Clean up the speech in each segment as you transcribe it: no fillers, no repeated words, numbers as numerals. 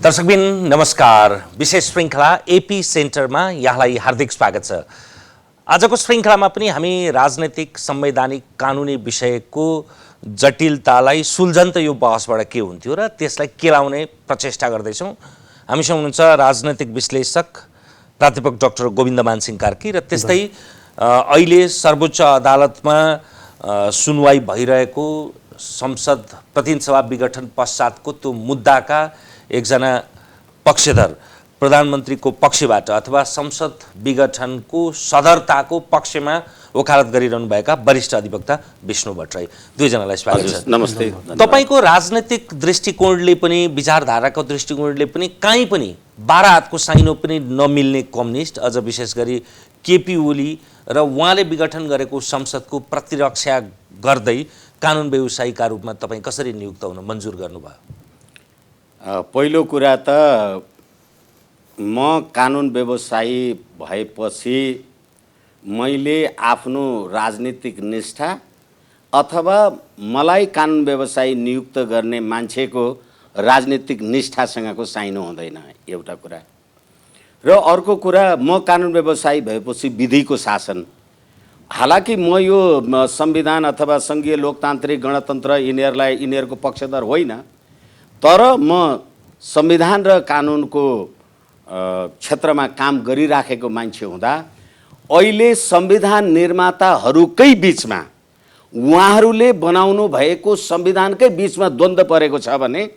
दर्शकबिन नमस्कार। विशेष श्रृङ्खला एपी सेन्टरमा यहाँलाई हार्दिक स्वागत छ। आजको श्रृङ्खलामा पनि हामी राजनैतिक संवैधानिक कानुनी विषयको जटिलतालाई सुल्झन त यो बहसबाट के हुन्थ्यो र त्यसलाई केलाउने प्रचेष्टा गर्दैछौँ। हामीसँग हुनुहुन्छ राजनैतिक विश्लेषक प्राध्यापक डाक्टर गोविन्दमान सिंह कार्की र त्यस्तै अहिले सर्वोच्च अदालतमा सुनवाई भइरहेको संसद प्रतिनिधि सभा विघटन पश्चातको त्यो मुद्दाका एकजना पक्षधर प्रधानमन्त्रीको पक्षबाट अथवा संसद विघटनको सदरताको पक्षमा वकालत गरिरहनुभएका वरिष्ठ अधिवक्ता विष्णु भट्टराई, दुईजनालाई स्वागत छ। नमस्ते। तपाईको राजनैतिक दृष्टिकोणले पनि विचारधाराको दृष्टिकोणले पनि कहीँ पनि 12 हातको साइनो पनि नमिल्ने कम्युनिस्ट, अझ विशेष गरी केपी ओली र उहाँले विघटन गरेको संसदको प्रतिरक्षा गर्दै कानुन व्यवसायीका रूपमा तपाईँ कसरी नियुक्त हुन मन्जुर गर्नुभयो? पहिलो कुरा त म कानुन व्यवसायी भएपछि मैले आफ्नो राजनीतिक निष्ठा अथवा मलाई कानुन व्यवसायी नियुक्त गर्ने मान्छेको राजनीतिक निष्ठासँगको साइनो हुँदैन, एउटा कुरा। र अर्को कुरा, म कानुन व्यवसायी भएपछि विधिको शासन, हालाकि म यो संविधान अथवा सङ्घीय लोकतान्त्रिक गणतन्त्र यिनीहरूको पक्षधर होइन, तर म संविधान र कानुनको क्षेत्रमा काम गरिराखेको मान्छे हुँदा अहिले संविधान निर्माताहरूकै बिचमा उहाँहरूले बनाउनु भएको संविधानकै बिचमा द्वन्द्व परेको छ भने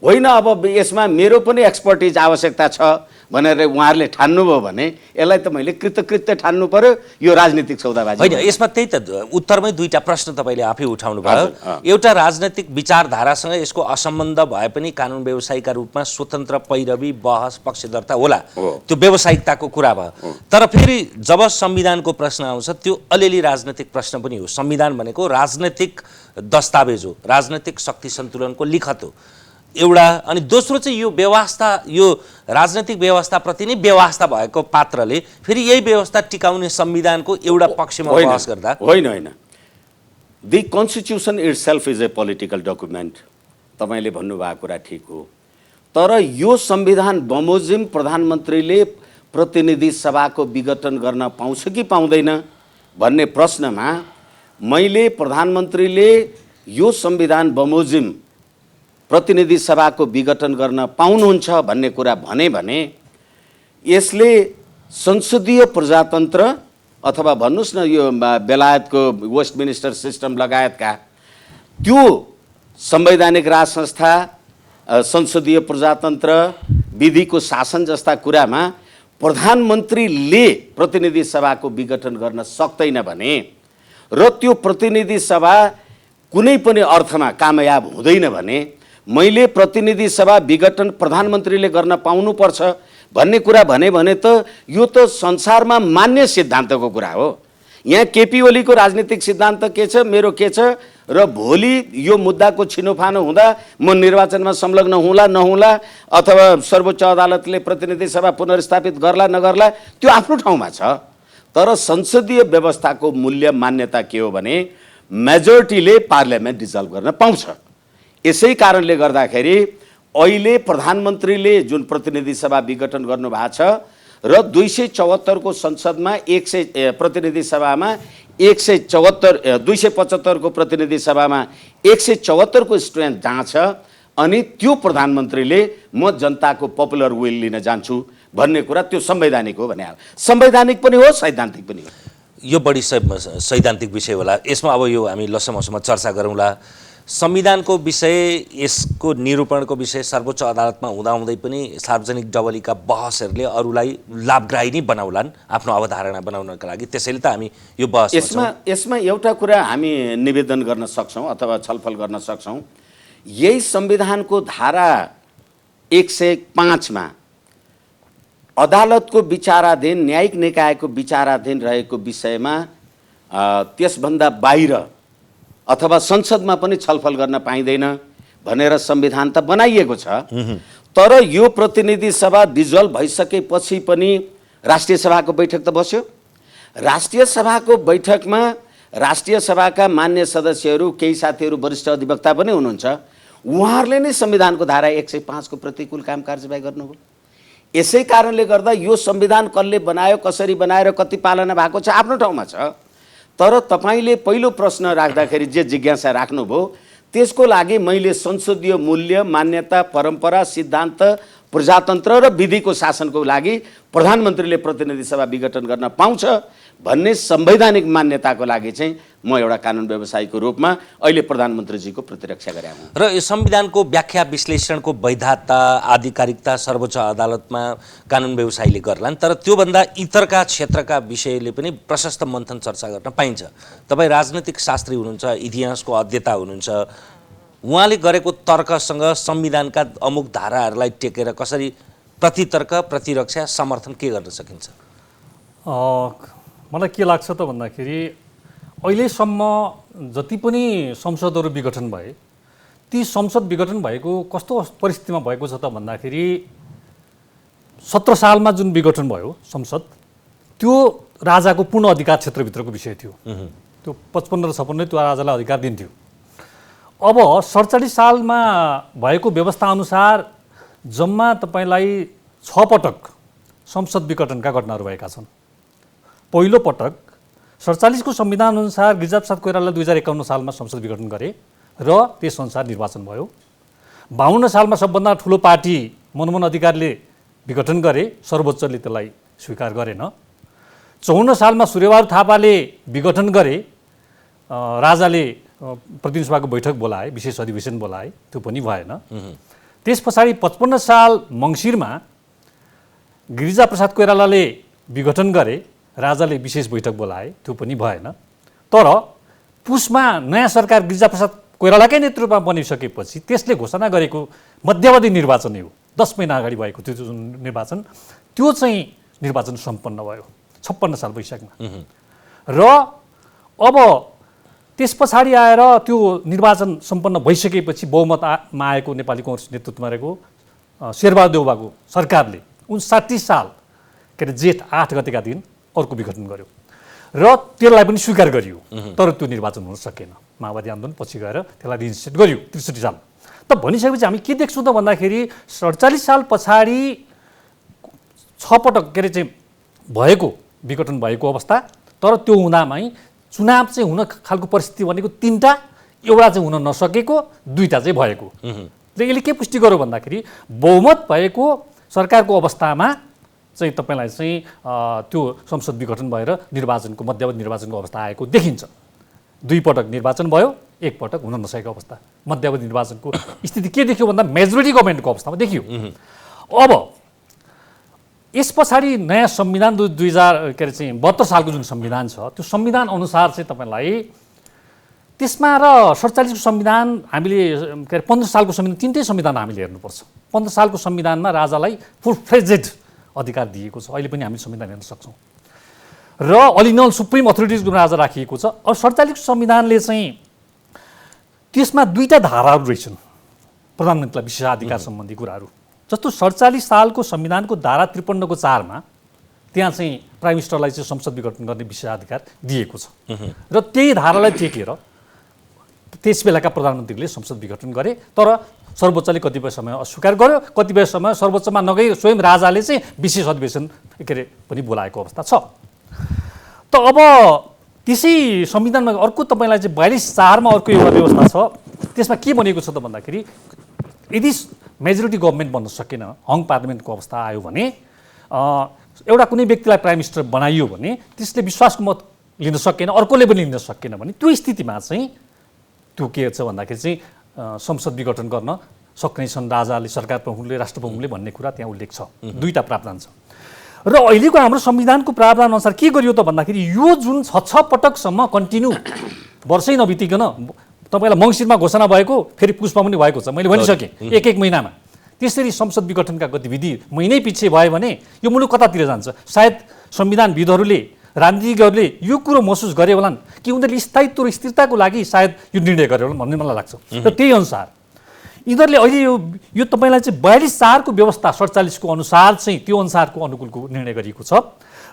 होइन, अब यसमा मेरो पनि एक्सपर्टिज आवश्यकता छ भनेर उहाँहरूले ठान्नुभयो भने यसलाई त मैले कृतकृत्य ठान्नु पर्यो। यो राजनीतिक सौदाबाजी होइन। यसमा त्यही त उत्तरमै दुईटा प्रश्न तपाईँले आफै उठाउनु भयो। एउटा राजनैतिक विचारधारासँग यसको असम्बन्ध भए पनि कानुन व्यवसायीका रूपमा स्वतन्त्र पैरवी बहस पक्षधरता होला, त्यो व्यावसायिकताको कुरा भयो। तर फेरि जब संविधानको प्रश्न आउँछ त्यो अलिअलि राजनैतिक प्रश्न पनि हो। संविधान भनेको राजनैतिक दस्तावेज हो, राजनैतिक शक्ति सन्तुलनको लिखत हो एउटा। अनि दोस्रो चाहिँ यो व्यवस्था, यो राजनैतिक व्यवस्थाप्रति नै व्यवस्था भएको पात्रले फेरि यही व्यवस्था टिकाउने संविधानको एउटा पक्षमा बहस गर्दा होइन। The constitution itself is a political document, तपाईँले भन्नुभएको कुरा ठिक हो। तर यो संविधान बमोजिम प्रधानमन्त्रीले प्रतिनिधि सभाको विघटन गर्न पाउँछ कि पाउँदैन भन्ने प्रश्नमा मैले प्रधानमन्त्रीले यो संविधान बमोजिम प्रतिनिधि सभाको विघटन गर्न पाउनुहुन्छ भन्ने कुरा भने यसले संसदीय प्रजातन्त्र अथवा भन्नुहोस् न यो बेलायतको वेस्टमिनिस्टर सिस्टम लगायतका त्यो संवैधानिक राज संस्था, संसदीय प्रजातन्त्र, विधिको शासन जस्ता कुरामा प्रधानमन्त्रीले प्रतिनिधि सभाको विघटन गर्न सक्दैन भने र त्यो प्रतिनिधि सभा कुनै पनि अर्थमा कामयाब हुँदैन भने मैले प्रतिनिधि सभा विघटन प्रधानमन्त्रीले गर्न पाउनुपर्छ भन्ने कुरा भने त यो त संसारमा मान्य सिद्धान्तको कुरा हो। यहाँ केपी ओलीको राजनीतिक सिद्धान्त के छ, मेरो के छ, र भोलि यो मुद्दाको छिनोफानो हुँदा म निर्वाचनमा संलग्न हुँला नहुँला अथवा सर्वोच्च अदालतले प्रतिनिधि सभा पुनर्स्थापित गर्ला नगर्ला त्यो आफ्नो ठाउँमा छ। तर संसदीय व्यवस्थाको मूल्य मान्यता के हो भने मेजोरिटीले पार्लियामेन्ट डिजल्भ गर्न पाउँछ। यसै कारणले गर्दाखेरि अहिले प्रधानमन्त्रीले जुन प्रतिनिधि सभा विघटन गर्नुभएको छ र 274 को संसदमा 100 प्रतिनिधि सभामा 275 को प्रतिनिधि सभामा 174 को स्ट्रेन्थ जहाँ छ, अनि त्यो प्रधानमन्त्रीले म जनताको पपुलर विल लिन जान्छु भन्ने कुरा त्यो संवैधानिक हो भने संवैधानिक पनि हो, सैद्धान्तिक पनि हो। यो बढी सैद्धान्तिक विषय होला। यसमा अब यो हामी लसमसमा चर्चा गरौँला। संविधानको विषय, यसको निरूपणको विषय सर्वोच्च अदालतमा हुँदाहुँदै पनि सार्वजनिक डबलीका बहसहरूले अरूलाई लाभग्राही नै बनाउलान् आफ्नो अवधारणा बनाउनका लागि। त्यसैले त हामी यो बहस यसमा एउटा कुरा हामी निवेदन गर्न सक्छौँ अथवा छलफल गर्न सक्छौँ। यही संविधानको धारा 105 मा अदालतको विचाराधीन, न्यायिक निकायको विचाराधीन रहेको विषयमा त्यसभन्दा बाहिर अथवा संसदमा पनि छलफल गर्न पाइँदैन भनेर संविधान त बनाइएको छ। तर यो प्रतिनिधि सभा डिजल्भ भइसकेपछि पनि राष्ट्रिय सभाको बैठक त बस्यो। राष्ट्रिय सभाको बैठकमा राष्ट्रिय सभाका मान्य सदस्यहरू, केही साथीहरू वरिष्ठ अधिवक्ता पनि हुनुहुन्छ, उहाँहरूले नै संविधानको धारा 105 को प्रतिकूल काम कारबाही गर्नुभयो। यसै कारणले गर्दा यो संविधान कसले बनायो, कसरी बनाएर कति पालना भएको छ आफ्नो ठाउँमा छ, तर तपाईले पहिलो प्रश्न राख्दाखेरि जे जिज्ञासा राख्नुभयो त्यसको लागि मैले संसदीय मूल्य, मान्यता, परम्परा, सिद्धान्त, प्रजातन्त्र र विधिको शासनको लागि प्रधानमन्त्रीले प्रतिनिधि सभा विघटन गर्न पाउँछ भन्ने संवैधानिक मान्यताको लागि चाहिँ म एउटा कानुन व्यवसायीको रूपमा अहिले प्रधानमन्त्रीजीको प्रतिरक्षा गरेँ हुँ। र यो संविधानको व्याख्या विश्लेषणको वैधता, आधिकारिकता सर्वोच्च अदालतमा कानुन व्यवसायीले गर्लान्, तर त्योभन्दा इतरका क्षेत्रका विषयले पनि प्रशस्त मन्थन चर्चा गर्न पाइन्छ। तपाईँ राजनीतिक शास्त्री हुनुहुन्छ, इतिहासको अध्येता हुनुहुन्छ, उहाँले गरेको तर्कसँग संविधानका अमुक धाराहरूलाई टेकेर कसरी प्रतितर्क, प्रतिरक्षा, समर्थन के गर्न सकिन्छ? मलाई के लाग्छ त भन्दाखेरि अहिलेसम्म जति पनि संसदहरू विघटन भए ती संसद विघटन भएको कस्तो परिस्थितिमा भएको छ त भन्दाखेरि 17 सालमा जुन विघटन भयो संसद, त्यो राजाको पूर्ण अधिकार क्षेत्रभित्रको विषय थियो। त्यो 55 र 56 त्यो राजालाई अधिकार दिन्थ्यो। अब 47 सालमा भएको व्यवस्था अनुसार जम्मा तपाईलाई 6 पटक संसद विघटनका घटनाहरू भएका छन्। पहिलो पटक 47 को संविधान अनुसार गिरिजाप्रसाद कोइरालाले 2051 सालमा संसद विघटन गरे र त्यसअनुसार निर्वाचन भयो। 52 सालमा सबभन्दा ठुलो पार्टी मनमोहन अधिकारीले विघटन गरे, सर्वोच्चले त्यसलाई स्वीकार गरेन। 54 सालमा सूर्यबहादुर थापाले विघटन गरे, राजाले प्रतिनिधि सभाको बैठक बोलाए, विशेष अधिवेशन बोलाए, त्यो पनि भएन। त्यस पछाडि 55 साल मङ्सिरमा गिरिजाप्रसाद कोइरालाले विघटन गरे, राजाले विशेष बैठक बोलाए, त्यो पनि भएन। तर पुसमा नयाँ सरकार गिरिजाप्रसाद कोइरालाकै नेतृत्वमा बनिसकेपछि त्यसले घोषणा गरेको मध्यावधि निर्वाचन हो, 10 महिना अगाडि भएको त्यो जुन निर्वाचन, त्यो चाहिँ निर्वाचन सम्पन्न भयो 56 साल वैशाखमा। र अब त्यस पछाडि आएर त्यो निर्वाचन सम्पन्न भइसकेपछि बहुमतमा आएको नेपाली कांग्रेस नेतृत्वमा रहेको शेरबहादुर देउवाको सरकारले 59 साल के अरे जेठ 8 गतेका दिन अर्को विघटन गर्यो र त्यसलाई पनि स्वीकार गरियो। तर त्यो निर्वाचन हुन सकेन। माओवादी आन्दोलन पछि गएर त्यसलाई रिइन्स्टेट गरियो 63 साल। त भनिसकेपछि हामी के देख्छौँ त भन्दाखेरि 47 साल पछाडि 6 पटक के अरे चाहिँ भएको विघटन भएको अवस्था, तर त्यो हुँदामै चुनाव चाहिँ हुन खालको परिस्थिति भनेको 3टा, एउटा चाहिँ हुन नसकेको, 2टा चाहिँ भएको। यसले के पुष्टि गर्यो भन्दाखेरि बहुमत भएको सरकारको अवस्थामा चाहिँ तपाईलाई चाहिँ त्यो संसद विघटन भएर निर्वाचनको मध्यावधि निर्वाचनको अवस्था आएको देखिन्छ। 2 पटक निर्वाचन भयो, 1 पटक हुन नसकेको अवस्था। मध्यावधि निर्वाचनको स्थिति के देखियो भन्दा मेजोरिटी गभर्मेन्टको अवस्थामा देखियो। अब यस पछाडि नयाँ संविधान 2000 के अरे चाहिँ 72 सालको जुन संविधान छ, त्यो संविधान अनुसार चाहिँ तपाईलाई त्यसमा र 47 को संविधान हामीले के अरे 15 सालको संविधान, 3टै संविधान हामीले हेर्नुपर्छ। 15 सालको संविधानमा राजालाई फुल फ्लेजेड अधिकार दिएको छ, अहिले पनि हामीले संविधान हेर्न सक्छौँ। र अलिनल सुप्रिम अथोरिटिजको राजा राखिएको छ। अब 47 को संविधानले चाहिँ त्यसमा 2टा धाराहरू रहेछन् प्रधानमन्त्रीलाई विशेषाधिकार सम्बन्धी कुराहरू। जस्तो 47 सालको संविधानको धारा 53 को 4 मा त्यहाँ चाहिँ प्राइम मिनिस्टरलाई चाहिँ संसद विघटन गर्ने विशेषाधिकार दिएको छ र त्यही धारालाई टेकेर त्यस बेलाका प्रधानमन्त्रीले संसद विघटन गरे। तर सर्वोच्चले कतिपय समय अस्वीकार गर्यो, कतिपय समय सर्वोच्चमा नगई स्वयं राजाले चाहिँ विशेष अधिवेशन के अरे पनि बोलाएको अवस्था छ। त अब त्यसै संविधानमा अर्को तपाईलाई चाहिँ 42(4) मा अर्को एउटा व्यवस्था छ। त्यसमा के भनेको छ त भन्दाखेरि यदि मेजोरिटी गभर्मेन्ट बन्न सकेन, हङ पार्लिमेन्टको अवस्था आयो भने, एउटा कुनै व्यक्तिलाई प्राइम मिनिस्टर बनाइयो भने त्यसले विश्वासको मत लिन सकेन, अर्कोले पनि लिन सकेन भने त्यो स्थितिमा चाहिँ त्यो के छ भन्दाखेरि चाहिँ संसद विघटन गर्न सक्ने छन् राजाले, सरकार प्रमुखले, राष्ट्र प्रमुखले भन्ने कुरा त्यहाँ उल्लेख छ। 2टा प्रावधान छ। र अहिलेको हाम्रो संविधानको प्रावधान अनुसार के गरियो त भन्दाखेरि यो जुन 6 पटकसम्म कन्टिन्यू वर्षै नबितिकन तपाईलाई मङ्सिरमा घोषणा भएको, फेरि पुसमा पनि भएको छ, मैले भनिसकेँ 1-1 महिनामा। त्यसरी संसद विघटनका गतिविधि महिनै पछि भयो भने यो मुलुक कतातिर जान्छ? सायद संविधानविदहरूले, राजनीतिज्ञहरूले यो कुरो महसुस गरे होलान् कि उनीहरूले स्थायित्व र स्थिरताको लागि सायद यो निर्णय गरे होलान् भन्ने मलाई लाग्छ। र त्यही अनुसार यिनीहरूले अहिले यो तपाईँलाई चाहिँ 42/4 को व्यवस्था 47 को अनुसार चाहिँ त्यो अनुसारको अनुकूलको निर्णय गरिएको छ।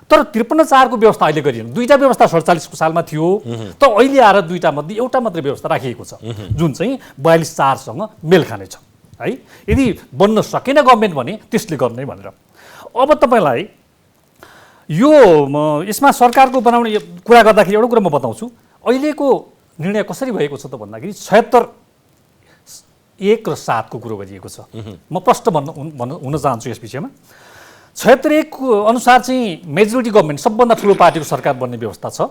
तर 53/4 को व्यवस्था अहिले गरिएन। दुईटा व्यवस्था 47 को सालमा थियो, तर अहिले आएर दुईटा मध्ये एउटा मात्रै व्यवस्था राखिएको छ जुन चाहिँ 42/4 सँग मेल खानेछ है। यदि बन्न सकेन गभर्मेन्ट भने त्यसले गर्ने भनेर। अब तपाईँलाई यो यसमा सरकारको बनाउने कुरा गर्दाखेरि एउटा कुरा म बताउँछु। अहिलेको निर्णय कसरी भएको छ त भन्दाखेरि 76(1) र 7 को कुरो गरिएको छ। म प्रश्न हुन चाहन्छु यस विषयमा। 76(1) को अनुसार चाहिँ मेजोरिटी गभर्मेन्ट सबभन्दा ठुलो पार्टीको सरकार बन्ने व्यवस्था छ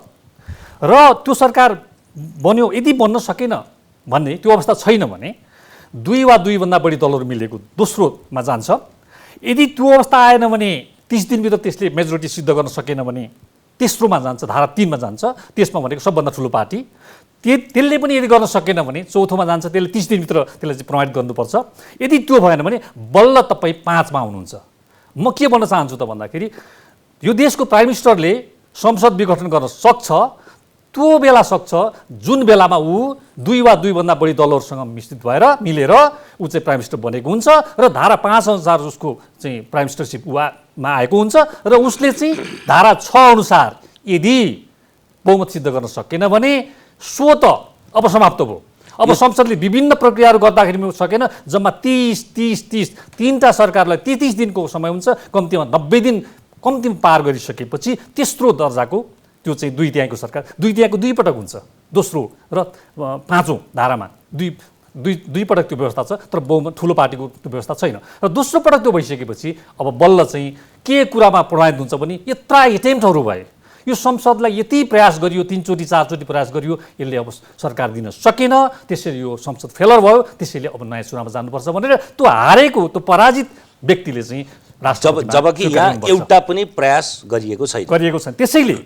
र त्यो सरकार बन्यो। यदि बन्न सकेन भन्ने त्यो अवस्था छैन भने 2 वा 2 भन्दा बढी दलहरू मिलेको दोस्रोमा जान्छ। यदि त्यो अवस्था आएन भने 30 दिनभित्र त्यसले मेजोरिटी सिद्ध गर्न सकेन भने तेस्रोमा जान्छ, धारा 3 मा जान्छ। त्यसमा भनेको सबभन्दा ठुलो पार्टी त्यसले पनि यदि गर्न सकेन भने चौथोमा जान्छ। त्यसले 30 दिनभित्र त्यसलाई चाहिँ प्रमाणित गर्नुपर्छ। यदि त्यो भएन भने बल्ल तपाईँ 5 मा हुनुहुन्छ। म के भन्न चाहन्छु त भन्दाखेरि यो देशको प्राइम मिनिस्टरले संसद विघटन गर्न सक्छ, त्यो बेला सक्छ जुन बेलामा ऊ 2 वा 2 भन्दा बढी दलहरूसँग मिश्रित भएर मिलेर ऊ चाहिँ प्राइम मिनिस्टर बनेको हुन्छ र धारा 5 अनुसार उसको चाहिँ प्राइम मिनिस्टरसिप मा आएको हुन्छ र उसले चाहिँ धारा 6 अनुसार यदि बहुमत सिद्ध गर्न सकेन भने सो त अब समाप्त भयो। अब संसदले विभिन्न प्रक्रियाहरू गर्दाखेरि सकेन, जम्मा 30 तीनटा सरकारलाई 30 दिनको समय हुन्छ, कम्तीमा 90 दिन कम्तीमा पार गरिसकेपछि तेस्रो दर्जाको त्यो चाहिँ 2/3 सरकार 2/3 दुई पटक हुन्छ। दोस्रो र 5औं धारामा दुई पटक त्यो व्यवस्था छ, तर बहुमत ठुलो पार्टीको त्यो व्यवस्था छैन। र दोस्रो पटक त्यो भइसकेपछि अब बल्ल चाहिँ के कुरामा प्रमाणित हुन्छ भने यत्रा एटेम्प्टहरू भए, यो संसदलाई यति प्रयास गरियो, 3 चोटि 4 चोटि प्रयास गरियो, यसले अब सरकार दिन सकेन। त्यसैले यो संसद फेलर भयो। त्यसैले अब नयाँ चुनावमा जानुपर्छ भनेर त्यो हारेको त्यो पराजित व्यक्तिले चाहिँ जबकि यहाँ एउटा पनि प्रयास गरिएको छैन। त्यसैले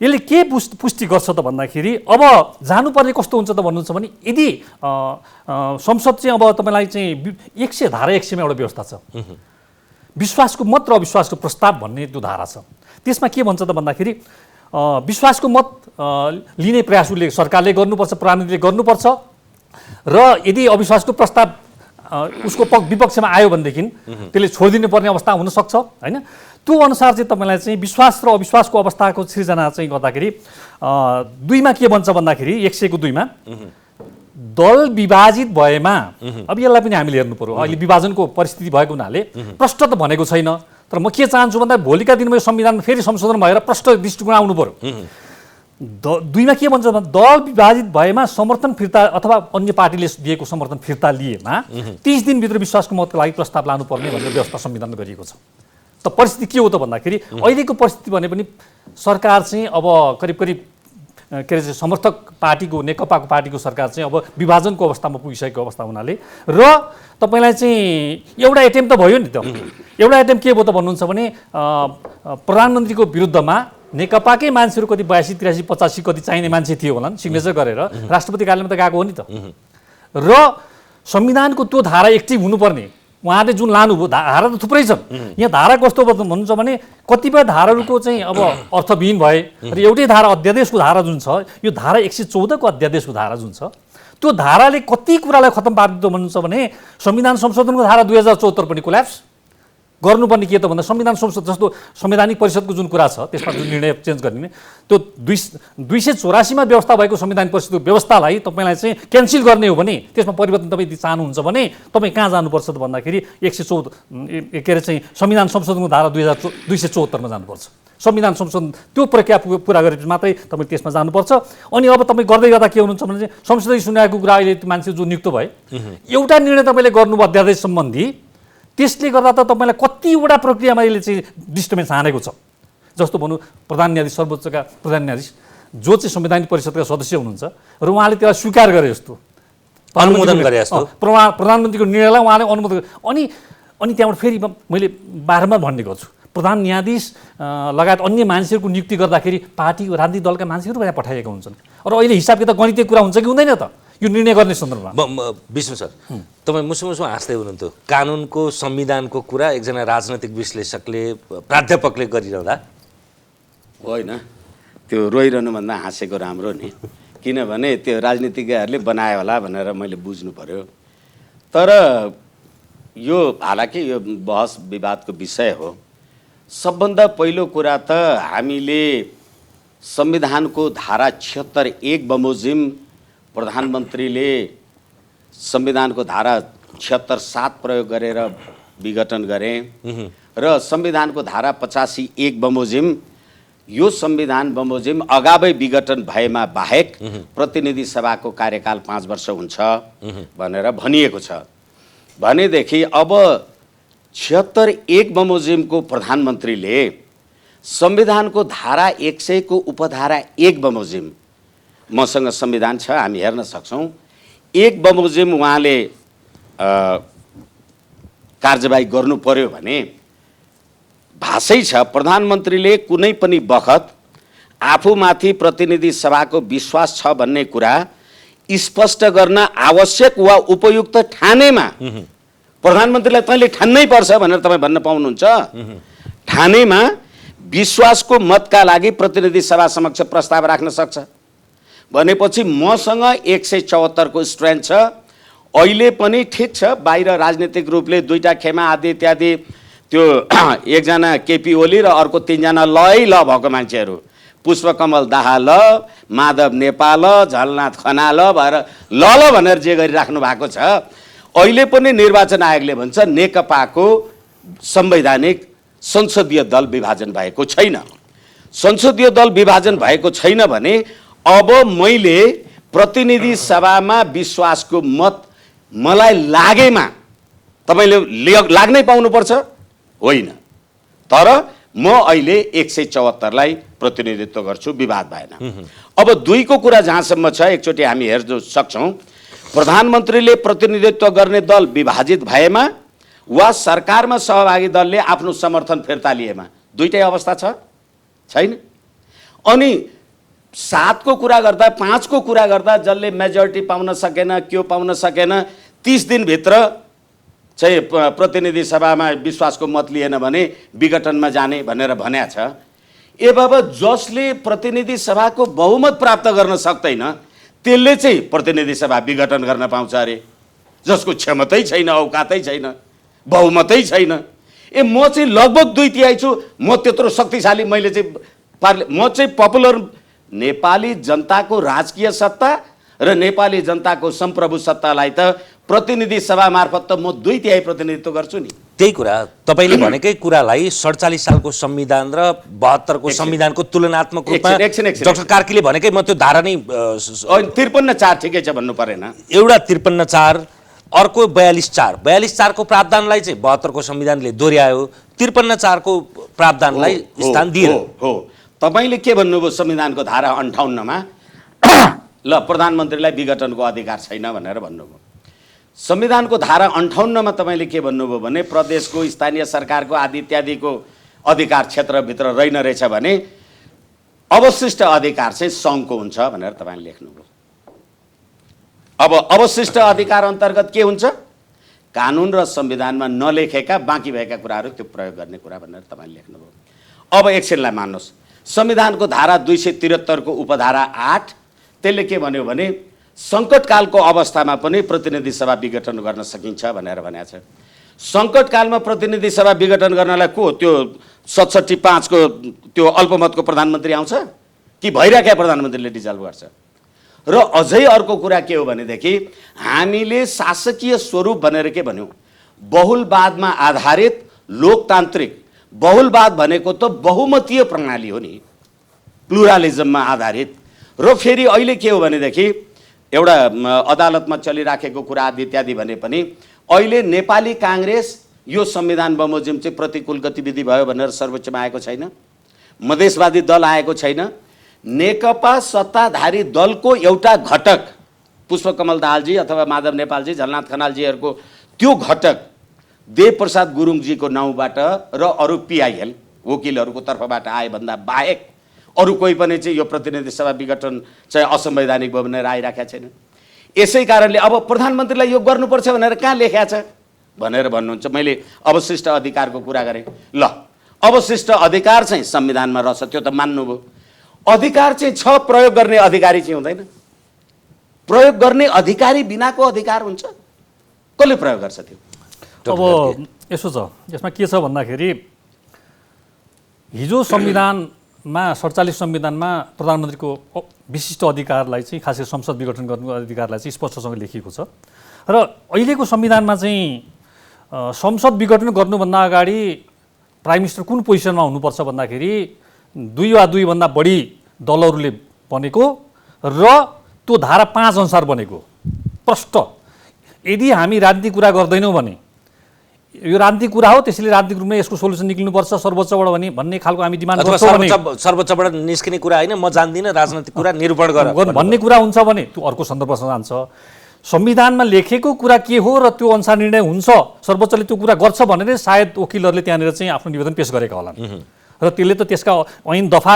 यसले के पुष्टि गर्छ त भन्दाखेरि अब जानुपर्ने कस्तो हुन्छ त भन्नुहुन्छ भने यदि संसद चाहिँ अब तपाईँलाई चाहिँ 100 धारा 100 मा एउटा व्यवस्था छ, विश्वासको मत र अविश्वासको प्रस्ताव भन्ने त्यो धारा छ। त्यसमा के भन्छ त भन्दाखेरि विश्वासको मत लिने प्रयास उसले सरकारले गर्नुपर्छ, प्रधानमन्त्रीले गर्नुपर्छ र यदि अविश्वासको प्रस्ताव उसको विपक्षमा आयो भनेदेखि त्यसले छोडिदिनु पर्ने अवस्था हुनसक्छ होइन। त्यो अनुसार चाहिँ तपाईँलाई चाहिँ विश्वास र अविश्वासको अवस्थाको सृजना चाहिँ गर्दाखेरि 2 मा के भन्छ भन्दाखेरि 100 को 2 मा दल विभाजित भएमा, अब यसलाई पनि हामीले हेर्नु पर्यो। अहिले विभाजनको परिस्थिति भएको हुनाले प्रष्ट त भनेको छैन, तर म के चाहन्छु भन्दा भोलिका दिनमा यो संविधानमा फेरि संशोधन भएर प्रष्ट दृष्टिकोण आउनु पर्यो। 2 मा के भन्छ भन्दा दल विभाजित भएमा समर्थन फिर्ता अथवा अन्य पार्टीले दिएको समर्थन फिर्ता लिएमा 30 दिनभित्र विश्वासको मतको लागि प्रस्ताव लानुपर्ने भनेर व्यवस्था संविधानमा गरिएको छ। त परिस्थिति के हो त भन्दाखेरि अहिलेको परिस्थिति भने पनि सरकार चाहिँ अब करिब के अरे समर्थक पार्टीको नेकपाको पार्टीको सरकार चाहिँ अब विभाजनको अवस्थामा पुगिसकेको अवस्था हुनाले र तपाईँलाई चाहिँ एउटा एटेम्प त भयो नि त। एउटा एटेम्प के भयो त भन्नुहुन्छ भने प्रधानमन्त्रीको विरुद्धमा नेकपाकै मान्छेहरू कति 82, 83, 85 कति चाहिने मान्छे थियो होला सिग्नेचर गरेर राष्ट्रपति कार्यालयमा त गएको हो नि त। र संविधानको त्यो धारा एक्टिभ हुनुपर्ने उहाँले जुन लानुभयो धारा त थुप्रै छन्। यहाँ धारा कस्तो भन्नुहुन्छ भने कतिपय धाराहरूको चाहिँ अब अर्थविहीन भए र एउटै धारा अध्यादेशको धारा जुन छ, यो धारा 114 को अध्यादेशको धारा जुन छ, त्यो धाराले कति कुरालाई खत्तम पारिदियो भन्नुहुन्छ भने संविधान संशोधनको धारा 2074 पनि कोल्याप्स गर्नुपर्ने के त भन्दा संविधान संसद जस्तो संवैधानिक परिषदको जुन कुरा छ त्यसमा जुन निर्णय चेन्ज गर्ने त्यो 284 मा व्यवस्था भएको संविधान परिषदको व्यवस्थालाई तपाईँलाई चाहिँ क्यान्सल गर्ने हो भने त्यसमा परिवर्तन तपाईँ चाहनुहुन्छ भने तपाईँ कहाँ जानुपर्छ त भन्दाखेरि 114 के अरे चाहिँ संविधान संशोधनको धारा 274 मा जानुपर्छ। संविधान संशोधन त्यो प्रक्रिया पुरा गरेपछि मात्रै तपाईँ त्यसमा जानुपर्छ। अनि अब तपाईँ गर्दै गर्दा के हुनुहुन्छ भने चाहिँ संसदीय सुनवाईको कुरा अहिले मान्छे जो नियुक्त भए एउटा निर्णय तपाईँले गर्नुभयो अध्यादेश सम्बन्धी, त्यसले गर्दा त तपाईँलाई कतिवटा प्रक्रियामा यसले चाहिँ डिस्टर्बेन्स हानेको छ। जस्तो भनौँ प्रधान न्यायाधीश, सर्वोच्चका प्रधान न्यायाधीश जो चाहिँ संवैधानिक परिषदका सदस्य हुनुहुन्छ र उहाँले त्यसलाई स्वीकार गरे जस्तो अनुमोदन गरे जस्तो प्रधानमन्त्रीको निर्णयलाई उहाँले अनुमोदन अनि त्यहाँबाट फेरि मैले बारम्बार भन्ने गर्छु, प्रधान न्यायाधीश लगायत अन्य मान्छेहरूको नियुक्ति गर्दाखेरि पार्टीको राजनीतिक दलका मान्छेहरू यहाँ पठाइएका हुन्छन्। र अहिले हिसाब किताब गणितीय कुरा हुन्छ कि हुँदैन त यो निर्णय गर्ने सन्दर्भमा? विष्णु सर, तपाईँ मुसुमुसु हाँस्दै हुनुहुन्थ्यो। कानुनको संविधानको कुरा एकजना राजनैतिक विश्लेषकले प्राध्यापकले गरिरहँदा होइन, त्यो रोइरहनुभन्दा हाँसेको राम्रो नि, किनभने त्यो राजनीतिज्ञहरूले बनायो होला भनेर मैले बुझ्नु पर्यो। तर यो हालाकि यो बहस विवादको विषय हो। सबभन्दा पहिलो कुरा त हामीले संविधानको धारा 76(1) बमोजिम प्रधानमन्त्रीले संविधानको धारा 76(7) प्रयोग गरेर विघटन गरे र संविधानको धारा 85(1) बमोजिम यो संविधान बमोजिम अगावै विघटन भएमा बाहेक प्रतिनिधि सभाको कार्यकाल 5 वर्ष हुन्छ भनेर भनिएको छ। भनेदेखि अब 76(1) बमोजिमको प्रधानमन्त्रीले संविधानको धारा 100 को उपधारा 1 बमोजिम, मसँग संविधान छ हामी हेर्न सक्छौँ, 1 बमोजिम उहाँले कार्यवाही गर्नु पर्यो भने भाषै छ प्रधानमन्त्रीले कुनै पनि बखत आफूमाथि प्रतिनिधि सभाको विश्वास छ भन्ने कुरा स्पष्ट गर्न आवश्यक वा उपयुक्त ठानेमा प्रधानमन्त्रीलाई तैँले ठान्नै पर्छ भनेर तपाईँ भन्न पाउनुहुन्छ। ठानेमा विश्वासको मतका लागि प्रतिनिधि सभा समक्ष प्रस्ताव राख्न सक्छ भनेपछि मसँग 174 को स्ट्रेन्थ छ। अहिले पनि ठिक छ, बाहिर राजनीतिक रूपले दुईटा खेमा आदि इत्यादि त्यो एकजना केपी ओली र अर्को 3 जना ल भएको मान्छेहरू पुष्पकमल दाहाल ल, माधव नेपाल ल, झलनाथ खनाल ल भएर ल भनेर जे गरिराख्नु भएको छ। अहिले पनि निर्वाचन आयोगले भन्छ नेकपाको संवैधानिक संसदीय दल विभाजन भएको छैन। संसदीय दल विभाजन भएको छैन भने अब मैले प्रतिनिधि सभामा विश्वासको मत मलाई लागेमा तपाईले लाग्नै पाउनुपर्छ होइन। तर म अहिले 174 लाई प्रतिनिधित्व गर्छु, विवाद भएन। अब 2 को कुरा जहाँसम्म छ एकचोटि हामी हेर्न सक्छौँ, प्रधानमन्त्रीले प्रतिनिधित्व गर्ने दल विभाजित भएमा वा सरकारमा सहभागी दलले आफ्नो समर्थन फिर्ता लिएमा दुईटै अवस्था छ छैन। अनि 7 को कुरा गर्दा 5 को कुरा गर्दा जसले मेजोरिटी पाउन सकेन, क्यों पाउन सकेन, 30 दिनभित्र चाहिँ प्रतिनिधि सभामा विश्वासको मत लिएन भने विघटनमा जाने भनेर भन्या छ। ए बाबा, जसले प्रतिनिधि सभाको बहुमत प्राप्त गर्न सक्दैन त्यसले चाहिँ प्रतिनिधि सभा विघटन गर्न पाउँछ अरे? जसको क्षमतै छैन, औकातै छैन, बहुमतै छैन। ए म चाहिँ लगभग 2/3 छु, म त्यत्रो शक्तिशाली, मैले चाहिँ म चाहिँ पपुलर नेपाली जनताको राजकीय सत्ता र नेपाली जनताको सम्प्रभु सत्तालाई त प्रतिनिधि सभा मार्फत त म 2/3 प्रतिनिधित्व गर्छु नि। त्यही कुरा तपाईले भनेकै कुरालाई 47 सालको संविधान र 72 को संविधानको तुलनात्मक रूपमा डाक्टर कार्कीले भनेकै म त्यो धारा नै 53(4) ठिकै छ भन्नु परेन। एउटा 53(4) अर्को 42(4). 42(4) को प्रावधानलाई चाहिँ 72 को संविधानले दोहोर्यायो, 53(4) को प्रावधानलाई स्थान दिएन। हो, तपाईले के भन्नुभयो संविधानको धारा 58 मा ल प्रधानमन्त्रीलाई विघटनको अधिकार छैन भनेर भन्नुभयो। संविधानको धारा 58 मा तपाईले के भन्नुभयो भने प्रदेशको स्थानीय सरकारको आदि इत्यादिको अधिकार क्षेत्रभित्र रहेन रहेछ भने अवशिष्ट अधिकार चाहिँ सङ्घको हुन्छ भनेर तपाईले लेख्नुभयो। अब अवशिष्ट अधिकार अन्तर्गत के हुन्छ? कानुन र संविधानमा नलेखेका बाँकी भएका कुराहरू त्यो प्रयोग गर्ने कुरा भनेर तपाईले लेख्नुभयो। अब एकछिनलाई मान्नुहोस्, संविधानको धारा 273 को उपधारा 8 त्यसले के भन्यो भने सङ्कटकालको अवस्थामा पनि प्रतिनिधि सभा विघटन गर्न सकिन्छ भनेर भनेको छ। सङ्कटकालमा प्रतिनिधि सभा विघटन गर्नलाई को त्यो 67(5) को त्यो अल्पमतको प्रधानमन्त्री आउँछ कि भइराखेका प्रधानमन्त्रीले डिजल्भ गर्छ? र अझै अर्को कुरा के हो भनेदेखि हामीले शासकीय स्वरूप भनेर के भन्यौँ? बहुलवादमा आधारित लोकतान्त्रिक। बहुलवाद भनेको त बहुमतीय प्रणाली हो नि, प्लुरालिजममा आधारित। र फेरि अहिले के हो भनेदेखि एउटा अदालतमा चलिराखेको कुरा आदि इत्यादि भने पनि अहिले नेपाली काङ्ग्रेस यो संविधान बमोजिम चाहिँ प्रतिकूल गतिविधि भयो भनेर सर्वोच्चमा आएको छैन, मधेसवादी दल आएको छैन। नेकपा सत्ताधारी दलको एउटा घटक पुष्पकमल दाहालजी अथवा माधव नेपालजी, झलनाथ खनालजीहरूको त्यो घटक देवप्रसाद गुरुङजीको नाउँबाट र अरू पिआइएल वकिलहरूको तर्फबाट आए भन्दा बाहेक अरू कोही पनि चाहिँ यो प्रतिनिधि सभा विघटन चाहिँ असंवैधानिक भयो भनेर आइराखेको छैन। यसै कारणले अब प्रधानमन्त्रीलाई यो गर्नुपर्छ भनेर कहाँ लेख्या छ भनेर भन्नुहुन्छ। मैले अवशिष्ट अधिकारको कुरा गरेँ। ल, अवशिष्ट अधिकार चाहिँ संविधानमा रहेछ, त्यो त मान्नुभयो। अधिकार चाहिँ छ, प्रयोग गर्ने अधिकारी चाहिँ हुँदैन। प्रयोग गर्ने अधिकारी बिनाको अधिकार हुन्छ? कसले प्रयोग गर्छ त्यो? अब यसो छ, यसमा के छ भन्दाखेरि हिजो संविधानमा 47 संविधानमा प्रधानमन्त्रीको विशिष्ट अधिकारलाई चाहिँ खासै संसद विघटन गर्नुको अधिकारलाई चाहिँ स्पष्टसँग लेखिएको छ र अहिलेको संविधानमा चाहिँ संसद विघटन गर्नुभन्दा अगाडि प्राइम मिनिस्टर कुन पोजिसनमा हुनुपर्छ भन्दाखेरि 2 वा 2 भन्दा बढी दलहरूले बनेको र त्यो धारा 5 अनुसार बनेको प्रष्ट। यदि हामी राजनीतिक कुरा गर्दैनौँ भने यो राजनीतिक कुरा हो, त्यसैले राजनीतिक रूपमा यसको सोल्युसन निक्लिनुपर्छ सर्वोच्चबाट भन्ने खालको हामी डिमान्ड गर्छौँ भने सर्वोच्चबाट निस्किने कुरा होइन, म जान्दिनँ राजनीतिक कुरा निरूपण गर भन्ने कुरा हुन्छ भने त्यो अर्को सन्दर्भसँग जान्छ। संविधानमा लेखेको कुरा के हो र त्यो अनुसार निर्णय हुन्छ, सर्वोच्चले त्यो कुरा गर्छ भनेर सायद वकिलहरूले त्यहाँनिर चाहिँ आफ्नो निवेदन पेश गरेका होलान् र त्यसले त त्यसका ऐन दफा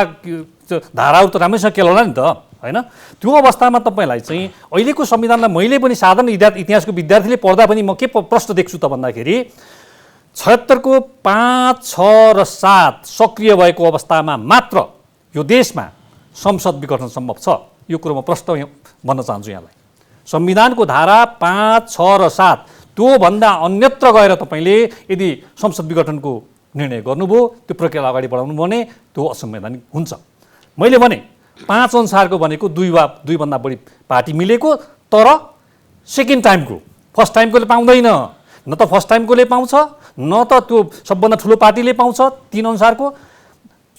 धाराहरू त राम्रैसँग केला होला नि त, होइन? त्यो अवस्थामा तपाईँलाई चाहिँ अहिलेको संविधानलाई मैले पनि साधारण इतिहासको विद्यार्थीले पढ्दा पनि म के प्रश्न देख्छु त भन्दाखेरि 76 को 5, 6 र 7 सक्रिय भएको अवस्थामा मात्र यो देशमा संसद विघटन सम्भव छ। यो कुरो म प्रश्न भन्न चाहन्छु यहाँलाई। संविधानको धारा 5, 6 र 7 त्योभन्दा अन्यत्र गएर तपाईँले यदि संसद विघटनको निर्णय गर्नुभयो, त्यो प्रक्रिया अगाडि बढाउनु भने त्यो असंवैधानिक हुन्छ। मैले भने 5 अनुसारको भनेको 2 वा 2 भन्दा बढी पार्टी मिलेको, तर सेकेन्ड टाइमको, फर्स्ट टाइमकोले पाउँदैन, न त फर्स्ट टाइमकोले पाउँछ न त त्यो सबभन्दा ठुलो पार्टीले पाउँछ 3 अनुसारको।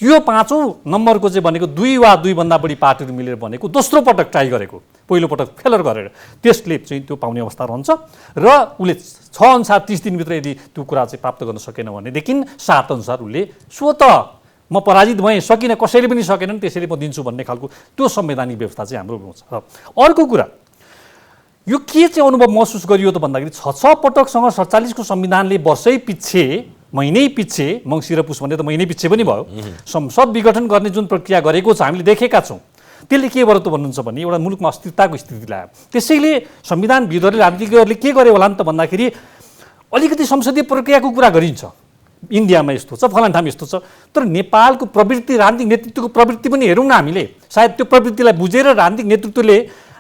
यो 5औं नम्बरको चाहिँ भनेको 2 वा 2 भन्दा बढी पार्टीहरू मिलेर बनेको, दोस्रो पटक ट्राई गरेको, पहिलो पटक फेलर गरेर त्यसले चाहिँ त्यो पाउने अवस्था रहन्छ र उसले 6 अनुसार 30 दिनभित्र यदि त्यो कुरा चाहिँ प्राप्त गर्न सकेन भनेदेखि 7 अनुसार उसले स्वतः म पराजित भएँ, सकिनँ, कसैले पनि सकेनन्, त्यसैले म दिन्छु भन्ने खालको त्यो संवैधानिक व्यवस्था चाहिँ हाम्रो हुन्छ। र अर्को कुरा, यो के चाहिँ अनुभव महसुस गरियो त भन्दाखेरि 6 पटकसँग 47 को संविधानले वर्षै पछि, महिनै पछि, मङ्सिर पुस भन्ने त महिनै पछि पनि भयो, संसद विघटन गर्ने जुन प्रक्रिया गरेको छ हामीले देखेका छौँ। त्यसले के गर्यो त भन्नुहुन्छ भने एउटा मुलुकमा अस्थिरताको स्थिति ल्यायो। त्यसैले संविधानविदहरूले राजनीतिज्ञहरूले के गरे होला नि त भन्दाखेरि अलिकति संसदीय प्रक्रियाको कुरा गरिन्छ, इन्डियामा यस्तो छ, फलान ठाउँ यस्तो छ, तर नेपालको प्रवृत्ति, राजनीतिक नेतृत्वको प्रवृत्ति पनि हेरौँ न हामीले। सायद त्यो प्रवृत्तिलाई बुझेर राजनीतिक नेतृत्वले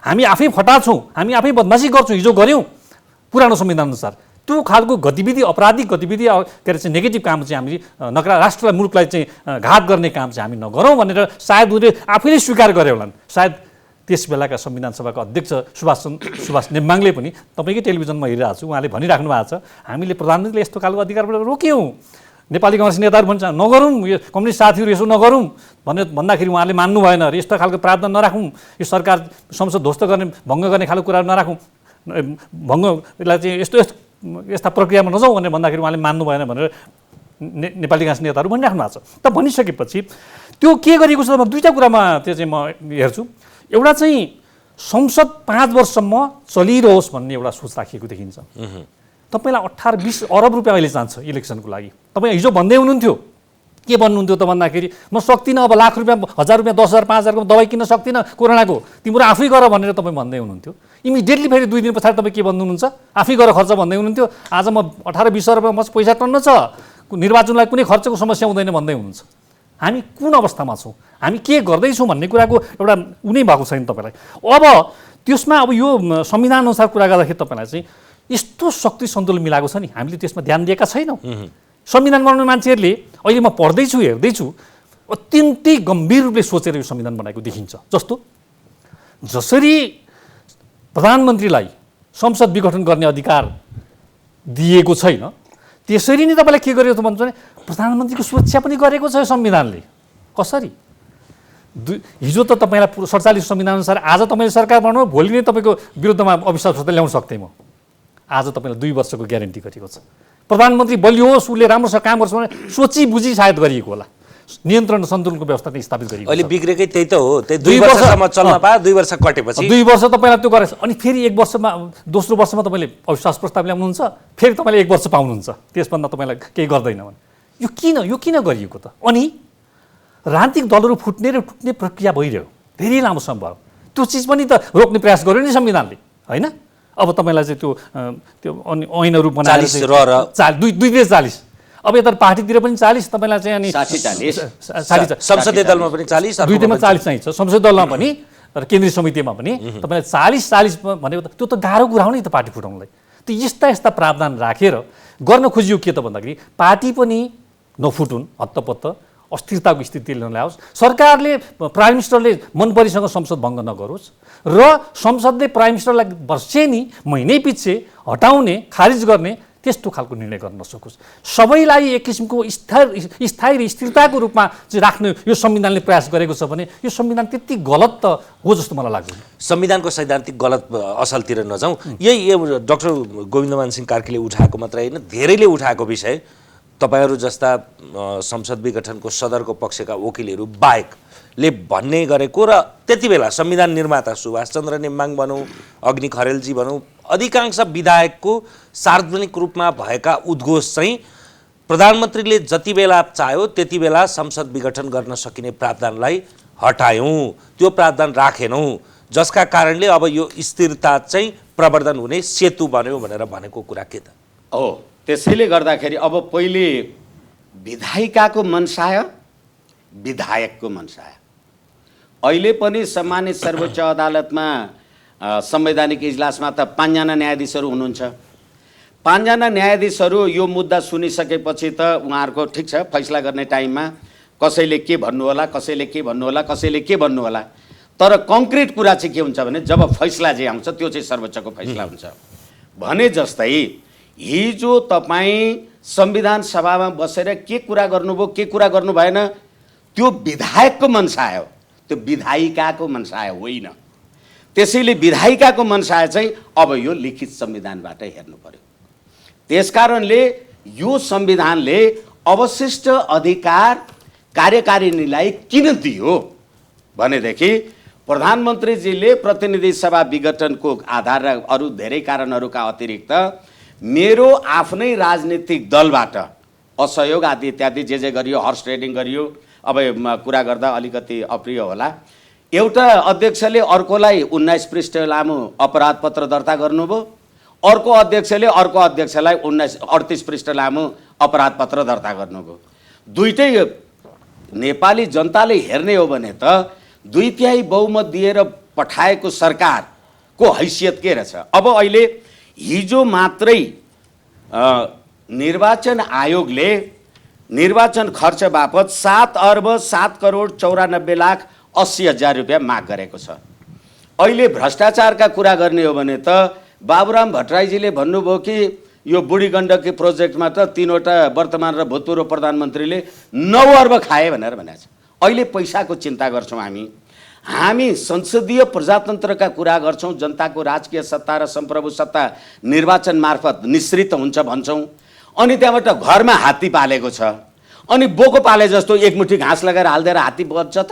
हामी आफै फटाछौँ, हामी आफै बदमासी गर्छौँ, हिजो गऱ्यौँ पुरानो संविधान अनुसार, त्यो खालको गतिविधि, आपराधिक गतिविधि, के अरे चाहिँ नेगेटिभ काम चाहिँ हामी राष्ट्रलाई, मुलुकलाई चाहिँ घात गर्ने काम चाहिँ हामी नगरौँ भनेर सायद उनले आफैले स्वीकार गरे होलान्। सायद त्यस बेलाका संविधान सभाका अध्यक्ष सुभाष नेम्बाङले पनि, तपाईँकै टेलिभिजनमा हेरिरहेको छु, उहाँले भनिराख्नु भएको छ हामीले प्रधानमन्त्रीले यस्तो खालको अधिकारबाट रोक्यौँ, नेपाली काङ्ग्रेस नेताहरू भन्छ नगरौँ, यो कम्युनिस्ट साथीहरू यसो नगरौँ भनेर भन्दाखेरि उहाँले मान्नु भएन र यस्तो खालको प्रावधान नराखौँ, यो सरकार संसद ध्वस्त गर्ने, भङ्ग गर्ने खालको कुराहरू नराखौँ, भङ्गलाई चाहिँ यस्ता प्रक्रियामा नजाउँ भनेर भन्दाखेरि उहाँले मान्नु भएन भनेर नेपाली काङ्ग्रेस नेताहरू भनिराख्नु भएको छ। त भनिसकेपछि त्यो के गरिएको छ म दुईवटा कुरामा त्यो चाहिँ म हेर्छु। एउटा चाहिँ संसद 5 वर्षसम्म चलिरहोस् भन्ने एउटा सोच राखिएको देखिन्छ। तपाईँलाई 18-20 अरब रुपियाँ अहिले चाहिन्छ इलेक्सनको लागि। तपाईँ हिजो भन्दै हुनुहुन्थ्यो, के भन्नुहुन्थ्यो त भन्दाखेरि म सक्दिनँ, अब लाख रुपियाँ, 1000 रुपियाँ, 10,000, 5,000को दबाई किन्न सक्दिनँ कोरोनाको, तिम्रो आफै गर भनेर तपाईँ भन्दै हुनुहुन्थ्यो। इमिडिएटली फेरि 2 दिन पछाडि तपाईँ के भन्नुहुन्छ, आफै गर खर्च भन्दै हुनुहुन्थ्यो। आज म 18-20 अरब पैसा टन्न छ, निर्वाचनलाई कुनै खर्चको समस्या हुँदैन भन्दै हुनुहुन्छ। हामी कुन अवस्थामा छौँ, हामी के गर्दैछौँ भन्ने कुराको एउटा उनी भएको छैन तपाईँलाई। अब त्यसमा अब यो संविधान अनुसार कुरा गर्दाखेरि तपाईँलाई चाहिँ यस्तो शक्ति सन्तुलन मिलाएको छ नि, हामीले त्यसमा ध्यान दिएका छैनौँ। संविधान बनाउने मान्छेहरूले, अहिले म पढ्दैछु, हेर्दैछु, अत्यन्तै गम्भीर रूपले सोचेर यो संविधान बनाएको देखिन्छ। जस्तो जसरी प्रधानमन्त्रीलाई संसद विघटन गर्ने अधिकार दिएको छैन, त्यसरी नै तपाईँलाई के गरेको त भन्छ भने प्रधानमन्त्रीको सुरक्षा पनि गरेको छ संविधानले। कसरी? हिजो त तपाईँलाई 47 संविधान अनुसार आज तपाईँले सरकार बनाउनु, भोलि नै तपाईँको विरुद्धमा अविश्वास प्रस्ताव ल्याउन सक्थेँ म। आज तपाईँलाई 2 वर्षको ग्यारेन्टी गरिएको छ। प्रधानमन्त्री बलियो होस्, उसले राम्रोसँग काम गर्छ भने सोची बुझी सायद गरिएको होला, नियन्त्रण सन्तुलनको व्यवस्था चाहिँ स्थापित गरिएको। अहिले बिग्रेकै त्यही त हो, त्यही 2 वर्षसम्म चल्न पायो, 2 वर्ष कटेपछि 2 वर्ष तपाईँलाई त्यो गरेछ, अनि फेरि 1 वर्षमा, दोस्रो वर्षमा तपाईँले अविश्वास प्रस्ताव ल्याउनुहुन्छ, फेरि तपाईँले 1 वर्ष पाउनुहुन्छ, त्यसभन्दा तपाईँलाई केही गर्दैन भने यो किन गरिएको त? अनि राजनीतिक दलहरू फुट्ने र टुट्ने प्रक्रिया भइरह्यो, धेरै लामो समय भयो। त्यो चिज पनि त रोक्ने प्रयास गर्यो नि संविधानले, होइन? अब तपाईँलाई चाहिँ त्यो ऐनहरू बनाएर 40 अब यता पार्टीतिर पनि 40, तपाईँलाई चाहिँ अनि 60-40 संसदीय दलमा पनि 40, दुईटैमा 40 चाहिन्छ, संसदीय दलमा पनि र केन्द्रीय समितिमा पनि तपाईँलाई 40 भनेको त त्यो त गाह्रो कुरा हो नि त पार्टी फुटाउनलाई। त्यो यस्ता यस्ता प्रावधान राखेर गर्न खोजियो के त भन्दाखेरि पार्टी पनि नफुटुन्, हत्तपत्त अस्थिरताको स्थिति लिन ल्याओस्, सरकारले प्राइम मिनिस्टरले मनपरीसँग संसद भङ्ग नगरोस् र संसदले प्राइम मिनिस्टरलाई वर्षेनी महिनै पछि हटाउने, खारिज गर्ने त्यस्तो खालको निर्णय गर्न नसकोस्। सबैलाई एक किसिमको स्थायी र स्थिरताको रूपमा चाहिँ राख्ने यो संविधानले प्रयास गरेको छ भने यो संविधान त्यति गलत त हो जस्तो मलाई लाग्दैन। संविधानको सैद्धान्तिक गलत असलतिर नजाउँ, यही डाक्टर गोविन्दमान सिंह कार्कीले उठाएको मात्रै होइन, धेरैले उठाएको विषय, तपाईहरू जस्ता संसद विघटनको सदरको पक्षका वकिलहरू बाहेकले भन्ने गरेको र त्यति बेला संविधान निर्माता सुभाष चन्द्र नेम्बाङ भनौँ, अग्नि खरेलजी भनौँ, अधिकांश विधायकको सार्वजनिक रूपमा भएका उद्घोष चाहिँ प्रधानमन्त्रीले जति बेला चाह्यो त्यति बेला संसद विघटन गर्न सकिने प्रावधानलाई हटायौँ, त्यो प्रावधान राखेनौँ, जसका कारणले अब यो स्थिरता चाहिँ प्रवर्धन हुने सेतु बन्यो भनेर भनेको कुरा के त हो। त्यसैले गर्दाखेरि अब पहिले विधायिकाको मनसाय, विधायकको मनसाय। अहिले पनि सम्मानित सर्वोच्च अदालतमा संवैधानिक इजलासमा त 5 जना न्यायाधीशहरू हुनुहुन्छ। 5 जना न्यायाधीशहरू यो मुद्दा सुनिसकेपछि त उहाँहरूको ठिक छ, फैसला गर्ने टाइममा कसैले के भन्नु होला, कसैले के भन्नु होला, कसैले के भन्नु होला, तर कङ्क्रिट कुरा चाहिँ के हुन्छ भने जब फैसला जे आउँछ त्यो चाहिँ सर्वोच्चको फैसला हुन्छ। भने जस्तै हिजो तपाईँ संविधान सभामा बसेर के कुरा गर्नुभयो, के कुरा गर्नु भएन, त्यो विधायकको मनसाय हो, त्यो विधायिकाको मनसाय होइन। त्यसैले विधायिकाको मनसाय चाहिँ अब यो लिखित संविधानबाट हेर्नु पर्यो। त्यसकारणले यो संविधानले अवशिष्ट अधिकार कार्यकारिणीलाई किन दियो भनेदेखि प्रधानमन्त्रीजीले प्रतिनिधि सभा विघटनको आधार र अरू धेरै कारणहरूका अतिरिक्त मेरो आफ्नै राजनीतिक दलबाट असहयोग आदि इत्यादि जे गरियो, हर्स ट्रेडिङ गरियो, अब कुरा गर्दा अलिकति अप्रिय होला, एउटा अध्यक्षले अर्कोलाई 19 पृष्ठ लामो अपराध पत्र दर्ता गर्नुभयो, अर्को अध्यक्षले अर्को अध्यक्षलाई 38 पृष्ठ लामो अपराध पत्र दर्ता गर्नुभयो। दुईटै नेपाली जनताले हेर्ने हो भने त 2/3 बहुमत दिएर पठाएको सरकारको हैसियत के रहेछ। अब अहिले हिजो मात्रै निर्वाचन आयोगले निर्वाचन खर्च बापत 7,07,94,80,000 रुपियाँ माग गरेको छ। अहिले भ्रष्टाचारका कुरा गर्ने हो भने त बाबुराम भट्टराईजीले भन्नुभयो कि यो बुढी गण्डकी प्रोजेक्टमा त 3वटा वर्तमान र भूतपूर्व प्रधानमन्त्रीले 9 अर्ब खाए भनेर भनेको छ। अहिले पैसाको चिन्ता गर्छौँ हामी संसदीय प्रजातन्त्रका कुरा गर्छौँ, जनताको राजकीय सत्ता र सम्प्रभु सत्ता निर्वाचन मार्फत निश्चित हुन्छ भन्छौँ, अनि त्यहाँबाट घरमा हात्ती पालेको छ, अनि बोको पाले जस्तो एकमुठी घाँस लगाएर हालिदिएर हात्ती बज्छ त।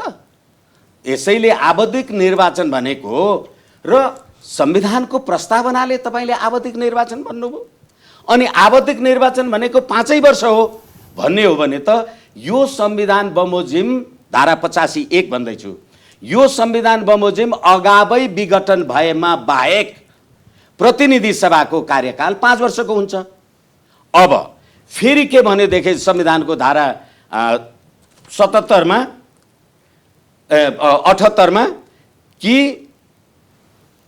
यसैले आवधिक निर्वाचन भनेको र संविधानको प्रस्तावनाले तपाईँले आवधिक निर्वाचन भन्नुभयो, अनि आवधिक निर्वाचन भनेको 5 वर्ष हो भन्ने हो भने त यो संविधान बमोजिम धारा 85(1) भन्दैछु, यो संविधान बमोजिम अगावै विघटन भएमा बाहेक प्रतिनिधि सभाको कार्यकाल 5 वर्षको हुन्छ। अब फेरि के भनेदेखि संविधानको धारा 78 मा कि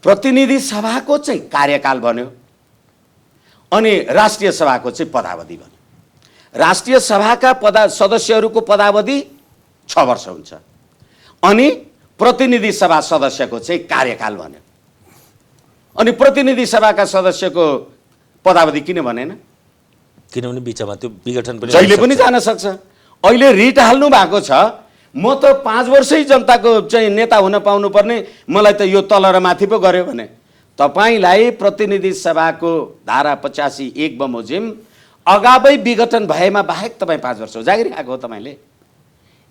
प्रतिनिधि सभाको चाहिँ कार्यकाल बन्यो अनि राष्ट्रिय सभाको चाहिँ पदावधि बन्यो। राष्ट्रिय सभाका सदस्यहरूको पदावधि 6 वर्ष हुन्छ अनि प्रतिनिधि सभा सदस्यको चाहिँ कार्यकाल बन्यो। अनि प्रतिनिधि सभाका सदस्यको पदावधि किन भनेन? किनभने बिचमा त्यो विघटन पनि जहिले पनि जान सक्छ। अहिले रिट हाल्नु भएको छ, म त 5 वर्षै जनताको चाहिँ नेता हुन पाउनुपर्ने, मलाई त यो तल र माथि पो गर्यो भने तपाईलाई प्रतिनिधि सभाको धारा 85(1) बमोजिम अगावै विघटन भएमा बाहेक तपाईँ 5 वर्ष जागिर खाएको हो तपाईँले।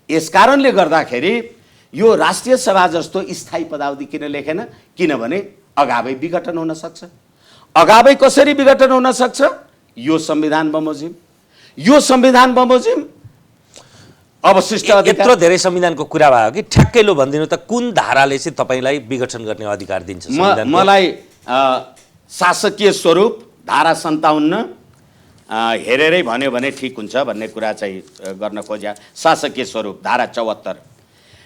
यसकारणले गर्दाखेरि यो राष्ट्रिय सभा जस्तो स्थायी पदावधि किन लेखेन? किनभने अगावै विघटन हुन सक्छ। अगावै कसरी विघटन हुन सक्छ? यो संविधान बमोजिम, यो संविधान बमोजिम अवशिष्ट अधिकार। यत्रो धेरै संविधानको कुरा भयो कि ठ्याक्कै लो भनिदिनु त कुन धाराले चाहिँ तपाईलाई विघटन गर्ने अधिकार दिन्छ? मलाई शासकीय स्वरूप धारा 57 हेरेरै भन्यो भने ठिक हुन्छ भन्ने कुरा चाहिँ गर्न खोज्या। शासकीय स्वरूप धारा 74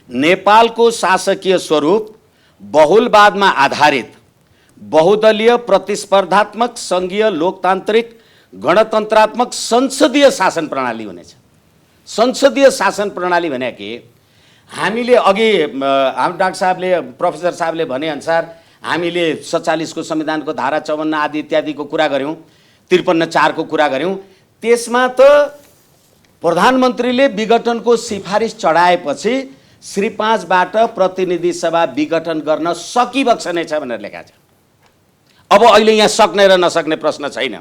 नेपालको शासकीय स्वरूप बहुलवादमा आधारित बहुदलीय प्रतिस्पर्धात्मक सङ्घीय लोकतान्त्रिक गणतन्त्रात्मक संसदीय शासन प्रणाली हुनेछ। संसदीय शासन प्रणाली भने के हामीले अघि हाम्रो डाक्टर साहबले प्रोफेसर साहबले भनेअनुसार हामीले 47 को संविधानको धारा 54 आदि इत्यादिको कुरा गऱ्यौँ, 53(4) को कुरा गऱ्यौँ। त्यसमा त प्रधानमन्त्रीले विघटनको सिफारिस चढाएपछि श्री 5 बाट प्रतिनिधि सभा विघटन गर्न सकिबक्सनै छ भनेर लेखा छ। अब अहिले यहाँ सक्ने र नसक्ने प्रश्न छैन।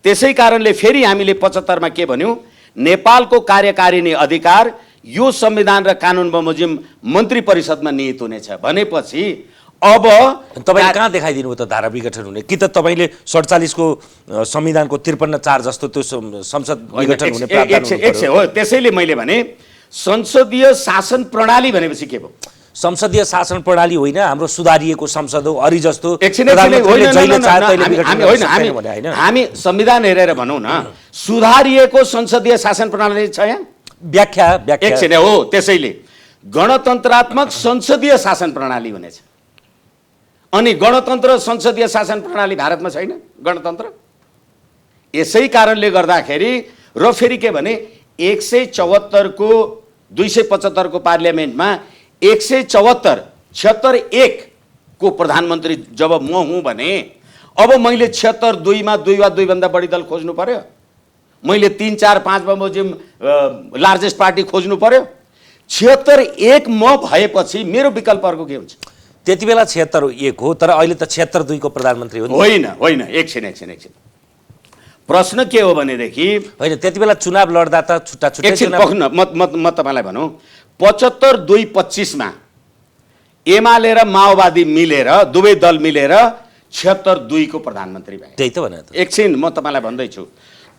त्यसै कारणले फेरि हामीले 75 मा के भन्यौँ, नेपालको कार्यकारिणी अधिकार यो संविधान र कानुन बमोजिम मन्त्री परिषदमा निहित हुनेछ भनेपछि अब तपाईले कहाँ देखाइदिनु त धारा विघटन हुने? कि त तपाईले 47 को संविधानको 53(4) जस्तो त्यो संसद विघटन हुने प्रावधान हुनु हो। त्यसैले मैले भने संसदीय शासन प्रणाली भनेपछि के भयो? संसदीय शासन प्रणाली होइन, हाम्रो सुधारिएको संसद हो। अरि जस्तो हामी संविधान हेरेर भनौँ न, सुधारिएको संसदीय शासन प्रणाली छ यहाँ? व्याख्या एकछिन हो। त्यसैले गणतन्त्रात्मक संसदीय शासन प्रणाली हुनेछ। अनि गणतन्त्र संसदीय शासन प्रणाली भारतमा छैन गणतन्त्र। यसै कारणले गर्दाखेरि र फेरि के भने 174 को 275 को पार्लियामेन्टमा 174 को प्रधानमन्त्री जब म हुँ भने अब मैले 76 मा 2 वा 2 भन्दा बढी दल खोज्नु पर्यो। मैले 3, 4, 5 बमोजिम लार्जेस्ट पार्टी खोज्नु पर्यो। 76 म भएपछि मेरो विकल्प अर्को के हुन्छ? त्यति बेला 76 हो, तर अहिले त 76 को प्रधानमन्त्री हो। होइन एकछिन प्रश्न के हो भनेदेखि होइन, त्यति बेला चुनाव लड्दा त छुट्टा म तपाईँलाई भनौँ 75-2-25 मा एमाले र माओवादी मिलेर दुवै दल मिलेर 76-2 को प्रधानमन्त्री भए। त्यही त भने त। एकछिन म तपाईँलाई भन्दैछु,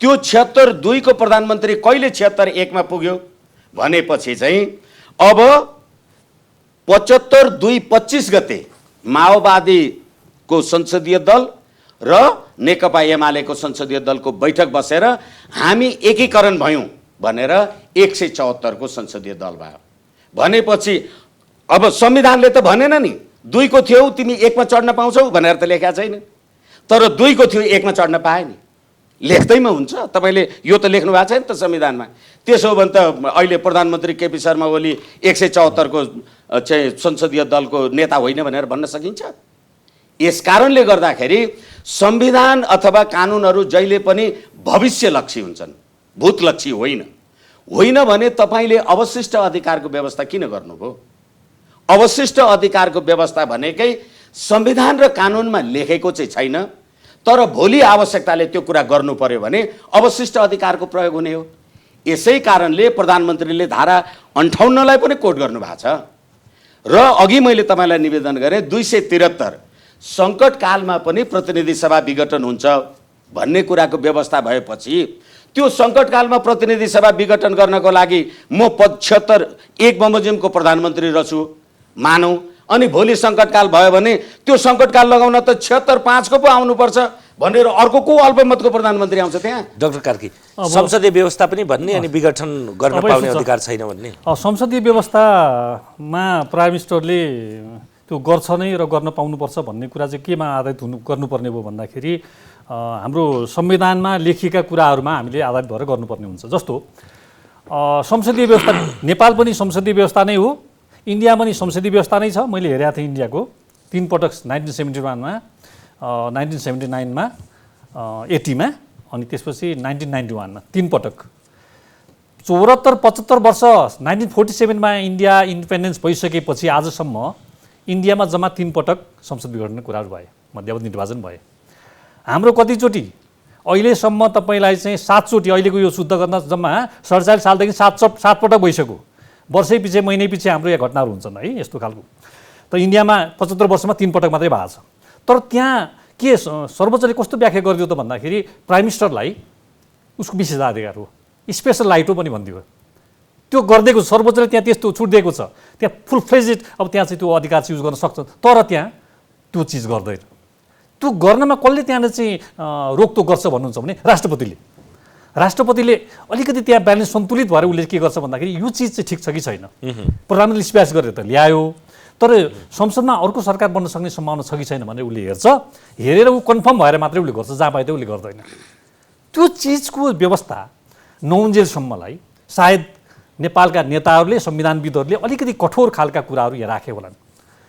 त्यो 76-2 को प्रधानमन्त्री कहिले 76-1 मा पुग्यो भनेपछि चाहिँ अब 75-2-25 गते माओवादीको संसदीय दल र नेकपा एमालेको संसदीय दलको बैठक बसेर हामी एकीकरण भयौँ भनेर 174 को संसदीय दल भयो। भनेपछि अब संविधानले त भनेन नि 2 को थियौ तिमी 1 मा चढ्न पाउँछौ भनेर त लेखा छैन, तर 2 को थियो 1 मा चढ्न पाए नि। लेख्दैमा हुन्छ, तपाईँले यो त लेख्नु भएको छैन त संविधानमा। त्यसो हो भने त अहिले प्रधानमन्त्री केपी शर्मा ओली 174 को चाहिँ संसदीय दलको नेता होइन भनेर भन्न सकिन्छ? यस कारणले गर्दाखेरि संविधान अथवा कानुनहरू जहिले पनि भविष्यलक्षी हुन्छन्, भूतलक्षी होइन। होइन भने तपाईँले अवशिष्ट अधिकारको व्यवस्था किन गर्नुभयो? अवशिष्ट अधिकारको व्यवस्था भनेकै संविधान र कानुनमा लेखेको चाहिँ छैन, तर भोलि आवश्यकताले त्यो कुरा गर्नु पर्यो भने अवशिष्ट अधिकारको प्रयोग हुने हो। यसै कारणले प्रधानमन्त्रीले धारा 58 लाई पनि कोट गर्नुभएको छ। र अघि मैले तपाईँलाई निवेदन गरेँ 273 सङ्कटकालमा पनि प्रतिनिधि सभा विघटन हुन्छ भन्ने कुराको व्यवस्था भएपछि त्यो सङ्कटकालमा प्रतिनिधि सभा विघटन गर्नको लागि म 75-1 बमोजिमको प्रधानमन्त्री रहन्छु मानौँ, अनि भोलि सङ्कटकाल भयो भने त्यो सङ्कटकाल लगाउन त 76-5 को पो आउनुपर्छ भनेर अर्को को अल्पमतको प्रधानमन्त्री आउँछ त्यहाँ? डाक्टर कार्की, संसदीय व्यवस्था पनि भन्ने अनि विघटन गर्न पाउने अधिकार छैन भन्ने। संसदीय व्यवस्थामा प्राइम मिनिस्टरले त्यो गर्छ नै र गर्न पाउनुपर्छ भन्ने कुरा चाहिँ केमा आधारित गर्नुपर्ने भयो भन्दाखेरि हाम्रो संविधानमा लेखिएका कुराहरूमा हामीले आधारित भएर गर्नुपर्ने हुन्छ। जस्तो संसदीय व्यवस्था, नेपाल पनि संसदीय व्यवस्था नै हो, इन्डिया पनि संसदीय व्यवस्था नै छ। मैले हेरेको थिएँ इन्डियाको 3 पटक 1971 मा, 1979 मा, 80 मा अनि त्यसपछि 1991 मा 3 पटक। 74-75 वर्ष 1947 मा इन्डिया इन्डिपेन्डेन्स भइसकेपछि आजसम्म इन्डियामा जम्मा 3 पटक संसद विघटनका कुराहरू भए, मध्यावधि निर्वाचन भए। हाम्रो कतिचोटि अहिलेसम्म तपाईँलाई चाहिँ 7 चोटि, अहिलेको यो शुद्ध गर्न जम्मा 47 सालदेखि 7 पटक भइसक्यो। वर्षै पछि महिनै पछि हाम्रो यहाँ घटनाहरू हुन्छन् है यस्तो खालको। त इन्डियामा 75 वर्षमा 3 पटक मात्रै भएको छ। तर त्यहाँ के सर्वोच्चले कस्तो व्याख्या गरिदियो त भन्दाखेरि प्राइम मिनिस्टरलाई उसको विशेषाधिकार हो, स्पेसल राइट हो पनि भनिदियो। त्यो गरिदिएको सर्वोच्चले त्यहाँ त्यस्तो छुट दिएको छ। त्यहाँ फुल फ्लेजेड अब त्यहाँ चाहिँ त्यो अधिकार चाहिँ युज गर्न सक्छ, तर त्यहाँ त्यो चिज गर्दैन। त्यो गर्नमा कसले त्यहाँनिर चाहिँ रोकटोक गर्छ भन्नुहुन्छ भने राष्ट्रपतिले अलिकति त्यहाँ ब्यालेन्स सन्तुलित भएर उसले के गर्छ भन्दाखेरि यो चिज चाहिँ ठिक छ कि छैन, प्रधानमन्त्रीले स्पेस गरेर त ल्यायो, तर संसदमा अर्को सरकार बन्न सक्ने सम्भावना छ कि छैन भनेर उसले हेर्छ, हेरेर ऊ कन्फर्म भएर मात्रै उसले गर्छ, जहाँ पाए त्यो उसले गर्दैन। त्यो चिजको व्यवस्था नौन्जेलसम्मलाई सायद नेपालका नेताहरूले, संविधानविदहरूले अलिकति कठोर खालका कुराहरू यहाँ राखे होलान्।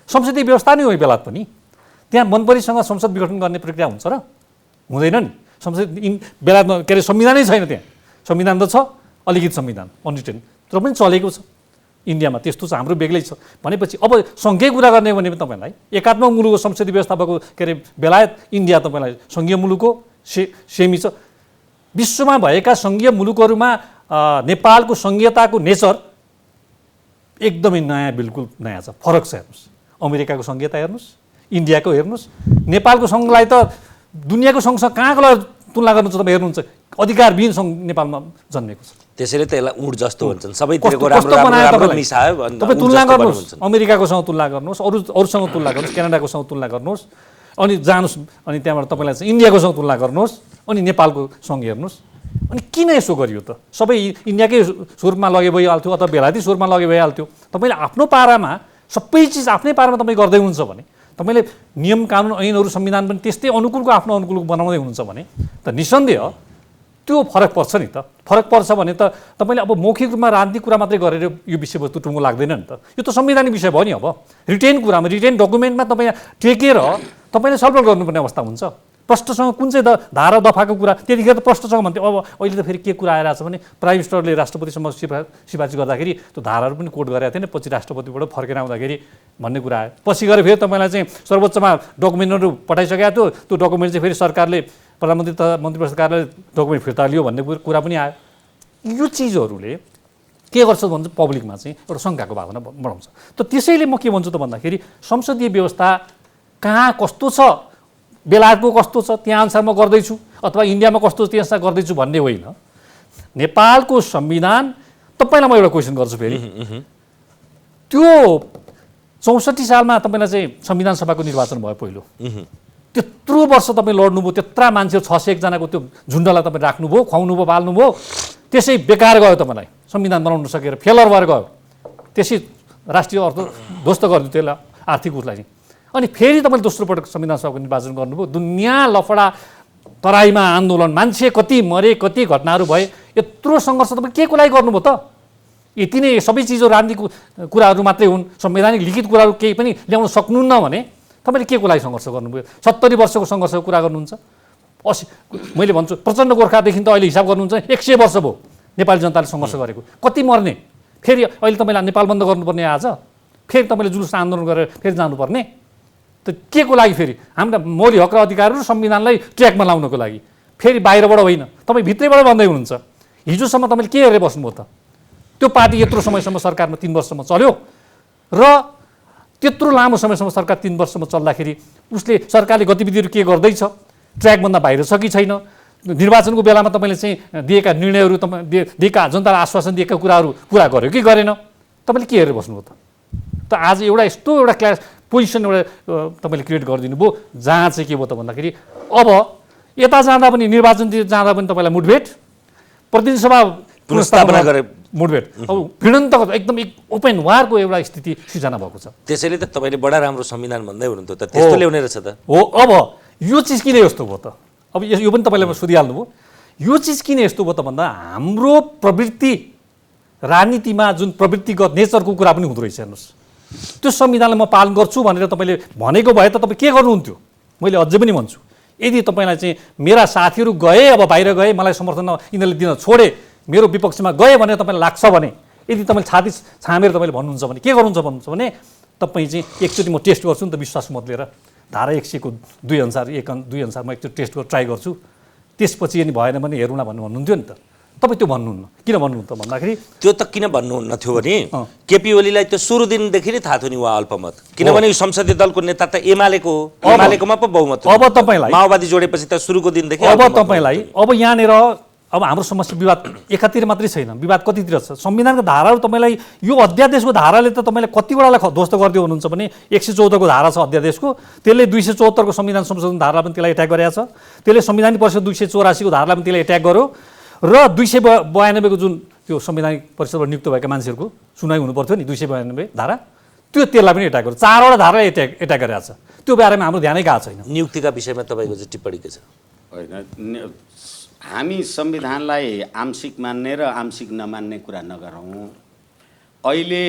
संसदीय व्यवस्था नै हो बेला पनि त्यहाँ मनपरीसँग संसद विघटन गर्ने प्रक्रिया हुन्छ र हुँदैन नि। संसद बेला के अरे संविधानै छैन, त्यहाँ संविधान त छ, अलिकति संविधान अनरिटेन तर पनि चलेको छ। इन्डियामा त्यस्तो छ, हाम्रो बेग्लै छ भनेपछि अब सङ्घीय कुरा गर्ने भने तपाईँलाई एकात्मक मुलुकको संसदीय व्यवस्था भएको के अरे बेलायत, इन्डिया तपाईँलाई सङ्घीय मुलुक हो, सेमी छ। विश्वमा भएका सङ्घीय मुलुकहरूमा नेपालको सङ्घीयताको नेचर एकदमै नयाँ, बिल्कुल नयाँ छ, फरक छ। हेर्नुहोस् अमेरिकाको सङ्घीयता हेर्नुहोस्, इन्डियाको हेर्नुहोस्, नेपालको सङ्घलाई त दुनियाँको सङ्घसँग कहाँको तुलना गर्नुहुन्छ तपाईँ हेर्नुहुन्छ, अधिकारविहीन सङ्घ नेपालमा जन्मेको छ। त्यसैले त यसलाई उँट जस्तो भन्छन्, सबैतिरको राम्रो मिसायो भने तपाईँ तुलना गर्नुहोस्, अमेरिकाकोसँग तुलना गर्नुहोस्, अरूसँग तुलना गर्नुहोस्, क्यानाडाकोसँग तुलना गर्नुहोस्, अनि जानुहोस् अनि त्यहाँबाट तपाईँलाई चाहिँ इन्डियाकोसँग तुलना गर्नुहोस्, अनि नेपालको सँग हेर्नुहोस्। अनि किन यसो गरियो त? सबै इन्डियाकै स्वरूपमा लगे भइहाल्थ्यो अथवा बेलायती स्वरूपमा लगे भइहाल्थ्यो। तपाईँले आफ्नो पारामा सबै चिज आफ्नै पारामा तपाईँ गर्दै हुनुहुन्छ भने, तपाईँले नियम कानुन ऐनहरू संविधान पनि त्यस्तै अनुकूलको आफ्नो अनुकूलको बनाउँदै हुनुहुन्छ भने त निसन्देह त्यो फरक पर्छ नि त। फरक पर्छ भने त तपाईँले अब मौखिक रूपमा राजनीतिक कुरा मात्रै गरेर यो विषयवस्तु टुङ्गो लाग्दैन नि त। यो त संवैधानिक विषय भयो नि। अब रिटेन कुरामा, रिटेन डकुमेन्टमा तपाईँ टेकेर तपाईँले छलफल गर्नुपर्ने अवस्था हुन्छ। प्रष्टसँग कुन चाहिँ धारा दफाको कुरा त्यतिखेर त प्रष्टसँग भन्थ्यो। अब अहिले त फेरि के कुरा आइरहेको छ भने प्राइम मिनिस्टरले राष्ट्रपतिसम्म सिफारिस गर्दाखेरि त्यो धाराहरू पनि कोट गरेका थिएन, पछि राष्ट्रपतिबाट फर्केर आउँदाखेरि भन्ने कुरा आयो। पछि गएर फेरि तपाईँलाई चाहिँ सर्वोच्चमा डकुमेन्टहरू पठाइसकेको थियो, त्यो डकुमेन्ट चाहिँ फेरि सरकारले प्रधानमन्त्री तथा मन्त्री परिषद कार्यालयले डकुमेन्ट फिर्ता लियो भन्ने कुरा पनि आयो। यो चिजहरूले के गर्छ भन्छ पब्लिकमा चाहिँ एउटा शङ्काको भावना बढाउँछ। त त्यसैले म के भन्छु त भन्दाखेरि संसदीय व्यवस्था कहाँ कस्तो छ, बेलायतको कस्तो छ त्यहाँ अनुसार म गर्दैछु अथवा इन्डियामा कस्तो छ त्यहाँ अनुसार गर्दैछु भन्ने होइन। नेपालको संविधान, तपाईँलाई म एउटा क्वेसन गर्छु फेरि, त्यो 64 सालमा तपाईँलाई चाहिँ संविधान सभाको निर्वाचन भयो पहिलो, त्यत्रो वर्ष तपाईँ लड्नुभयो, त्यत्रा मान्छे 601 जनाको त्यो झुन्डलाई तपाईँ राख्नुभयो, खुवाउनुभयो, पाल्नुभयो, त्यसै बेकार गयो, तपाईँलाई संविधान बनाउन सकेर फेलर भएर गयो, त्यसै राष्ट्रिय अर्थ ध्वस्त गरिदियो त्यसलाई, आर्थिक उसलाई। अनि फेरि तपाईँले दोस्रो पटक संविधान सभाको निर्वाचन गर्नुभयो, दुनियाँ लफडा तराईमा आन्दोलन, मान्छे कति मरे, कति घटनाहरू भए, यत्रो सङ्घर्ष तपाईँ के को लागि गर्नुभयो त? यति नै सबै चिजहरू राजनीतिक कुराहरू मात्रै हुन्, संवैधानिक लिखित कुराहरू केही पनि ल्याउन सक्नुहुन्न भने तपाईँले के को लागि सङ्घर्ष गर्नुभयो? 70 वर्षको सङ्घर्षको कुरा गर्नुहुन्छ। मैले भन्छु प्रचण्ड गोर्खादेखि त अहिले हिसाब गर्नुहुन्छ 100 वर्ष भयो नेपाली जनताले सङ्घर्ष गरेको, कति मर्ने। फेरि अहिले तपाईँले नेपाल बन्द गर्नुपर्ने आज, फेरि तपाईँले जुलुस आन्दोलन गरेर फेरि जानुपर्ने, त के को लागि? फेरि हाम्रा मौलिक हक र अधिकारहरू संविधानलाई ट्र्याकमा लाउनको लागि, फेरि बाहिरबाट होइन, तपाईँ भित्रैबाट भन्दै हुनुहुन्छ। हिजोसम्म तपाईँले के हेरेर बस्नुभयो त? त्यो पार्टी यत्रो समयसम्म सरकारमा 3 वर्षसम्म चल्यो र त्यत्रो लामो समयसम्म सरकार 3 वर्षसम्म चल्दाखेरि उसले सरकारले गतिविधिहरू के गर्दैछ, ट्र्याकभन्दा बाहिर छ कि छैन, निर्वाचनको बेलामा तपाईँले चाहिँ दिएका निर्णयहरू, दिएका जनतालाई आश्वासन दिएका कुराहरू पुरा गर्यो कि गरेन, तपाईँले के हेरेर बस्नुभयो त? त आज एउटा यस्तो एउटा क्लास पोजिसन एउटा तपाईँले क्रिएट गरिदिनु भयो जहाँ चाहिँ के भयो त भन्दाखेरि अब यता जाँदा पनि निर्वाचन जाँदा पनि तपाईँलाई मुठभेड, प्रतिनिधि सभा पुनर्स्थापना गरे मुठभेड, अब भिडन्त एकदम ओपन वारको एउटा स्थिति सिर्जना भएको छ। त्यसैले त तपाईँले बडा राम्रो संविधान भन्दै हुनुहुन्थ्यो त, त्यस्तो ल्याउने रहेछ त हो। अब यो चिज किन यस्तो भयो त? अब यो पनि तपाईँले सोधिहाल्नुभयो, यो चिज किन यस्तो भयो त भन्दा हाम्रो प्रवृत्ति राजनीतिमा जुन प्रवृत्तिगत नेचरको कुरा पनि हुँदो रहेछ। हेर्नुहोस् त्यो संविधानलाई म पालन गर्छु भनेर तपाईँले भनेको भए त तपाईँ के गर्नुहुन्थ्यो? मैले अझै पनि भन्छु, यदि तपाईँलाई चाहिँ मेरा साथीहरू गए, अब बाहिर गए, मलाई समर्थन यिनीहरूले दिन छोडे, मेरो विपक्षमा गए भनेर तपाईँलाई लाग्छ भने, यदि तपाईँले छाती छामेर तपाईँले भन्नुहुन्छ भने के गर्नुहुन्छ भने तपाईँ चाहिँ एकचोटि म टेस्ट गर्छु नि त विश्वास मत लिएर, धारा 100 को 2 अनुसार 2 अनुसार म एकचोटि टेस्ट गरेर ट्राई गर्छु, त्यसपछि अनि भएन भने हेरौँला भन्नुहुन्थ्यो नि त। तपाईँ त्यो भन्नुहुन्न, किन भन्नुहुन्न त भन्दाखेरि त्यो त किन भन्नुहुन्न थियो भने केपी ओलीलाई त्यो सुरु दिनदेखि नै थाहा थियो नि उहाँ अल्पमत, किनभने संसदीय दलको नेता त एमालेको हो, एमालेकोमा पो बहुमत थियो। अब तपाईँलाई माओवादी जोडेपछि त सुरुको दिनदेखि अब तपाईँलाई अब यहाँनिर अब हाम्रो समस्या विवाद एकातिर मात्रै छैन, विवाद कतितिर छ। संविधानको धाराहरू तपाईँलाई यो अध्यादेशको धाराले त तपाईँलाई कतिवटालाई ध्वस्त गरिदियो हुनुहुन्छ भने 114 को धारा छ अध्यादेशको, त्यसले 274 को संविधान संशोधन धारालाई पनि त्यसलाई एट्याक गरेको छ, त्यसले संविधानिक परिषद 284 को धारालाई पनि त्यसले एट्याक गर्यो र 292 को जुन त्यो संविधानिक परिषदबाट नियुक्त भएका मान्छेहरूको सुनाइ हुनु पर्थ्यो नि 292 धारा, त्यो त्यसलाई पनि एट्याक गर्छ। 4वटा धारा एट्याक गरेको छ, त्यो बारेमा हाम्रो ध्यानै गएको छैन। नियुक्तिका विषयमा तपाईँको चाहिँ टिप्पणी के छ? होइन, हामी संविधानलाई आंशिक मान्ने र आंशिक नमान्ने कुरा नगरौँ। अहिले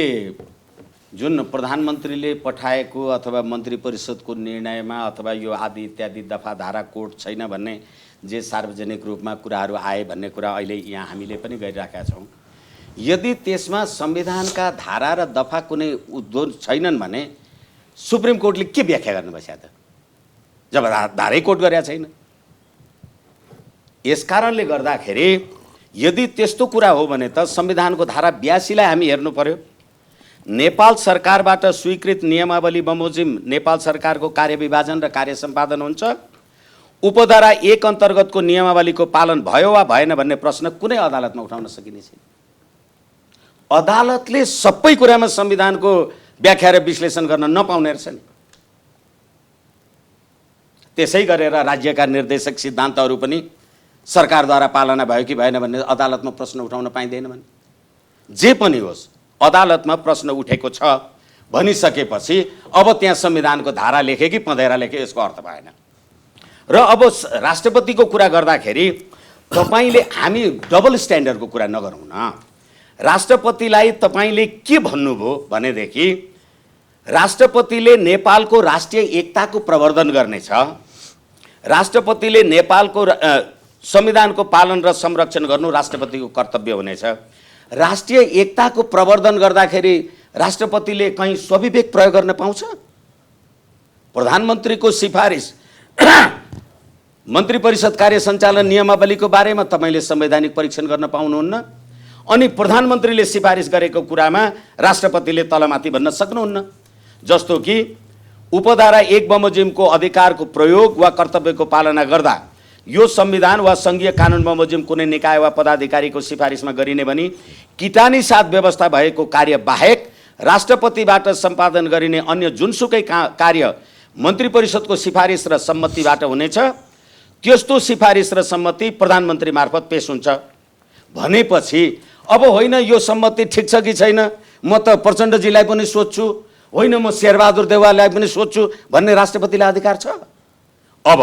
जुन प्रधानमन्त्रीले पठाएको अथवा मन्त्री परिषदको निर्णयमा अथवा यो आदि इत्यादि दफा धारा कोड छैन भन्ने जे सार्वजनिक रूपमा कुराहरू आए भन्ने कुरा अहिले यहाँ हामीले पनि गरिराखेका छौँ। यदि त्यसमा संविधानका धारा र दफा कुनै उद्घोष छैनन् भने सुप्रिम कोर्टले के व्याख्या गर्नु बस्या त, जब धारै कोट गरेका छैन। यस कारणले गर्दाखेरि यदि त्यस्तो कुरा हो भने त संविधानको धारा 82 लाई हामी हेर्नु पर्यो। नेपाल सरकारबाट स्वीकृत नियमावली बमोजिम नेपाल सरकारको कार्यविभाजन र कार्य सम्पादन हुन्छ। उपधारा 1 अन्तर्गतको नियमावलीको पालन भयो वा भएन भन्ने प्रश्न कुनै अदालतमा उठाउन सकिने छैन। अदालतले सबै कुरामा संविधानको व्याख्या र विश्लेषण गर्न नपाउने रहेछ नि। त्यसै गरेर राज्यका निर्देशक सिद्धान्तहरू पनि सरकारद्वारा पालना भयो कि भएन भन्ने अदालतमा प्रश्न उठाउन पाइँदैन भने, जे पनि होस् अदालतमा प्रश्न उठेको छ भनिसकेपछि अब त्यहाँ संविधानको धारा लेखे कि पँधेरा लेखे यसको अर्थ भएन। र अब राष्ट्रपतिको कुरा गर्दाखेरि तपाईँले हामी डबल स्ट्यान्डर्डको कुरा नगरौँ न। राष्ट्रपतिलाई तपाईँले के भन्नुभयो भनेदेखि राष्ट्रपतिले नेपालको राष्ट्रिय एकताको प्रवर्धन गर्नेछ, राष्ट्रपतिले नेपालको संविधानको पालन र संरक्षण गर्नु राष्ट्रपतिको कर्तव्य हुनेछ। राष्ट्रिय एकताको प्रवर्धन गर्दाखेरि राष्ट्रपतिले कहीँ स्वविवेक प्रयोग गर्न पाउँछ? प्रधानमन्त्रीको सिफारिस मन्त्री परिषद कार्य सञ्चालन नियमावलीको बारेमा तपाईँले संवैधानिक परीक्षण गर्न पाउनुहुन्न। अनि प्रधानमन्त्रीले सिफारिस गरेको कुरामा राष्ट्रपतिले तलमाथि भन्न सक्नुहुन्न। जस्तो कि उपधारा 1 बमोजिमको अधिकारको प्रयोग वा कर्तव्यको पालना गर्दा यो संविधान वा संघीय कानुन बमोजिम कुनै निकाय वा पदाधिकारीको सिफारिसमा गरिने भनी किटानी साथ व्यवस्था भएको कार्य बाहेक राष्ट्रपतिबाट सम्पादन गरिने अन्य जुनसुकै कार्य मन्त्री परिषदको सिफारिस र सम्मतिबाट हुनेछ। त्यस्तो सिफारिस र सम्मति प्रधानमन्त्री मार्फत पेश हुन्छ भनेपछि अब होइन यो सम्मति ठिक छ कि छैन, म त प्रचण्डजीलाई पनि सोध्छु, होइन म शेरबहादुर देउवालाई पनि सोध्छु भन्ने राष्ट्रपतिलाई अधिकार छ। अब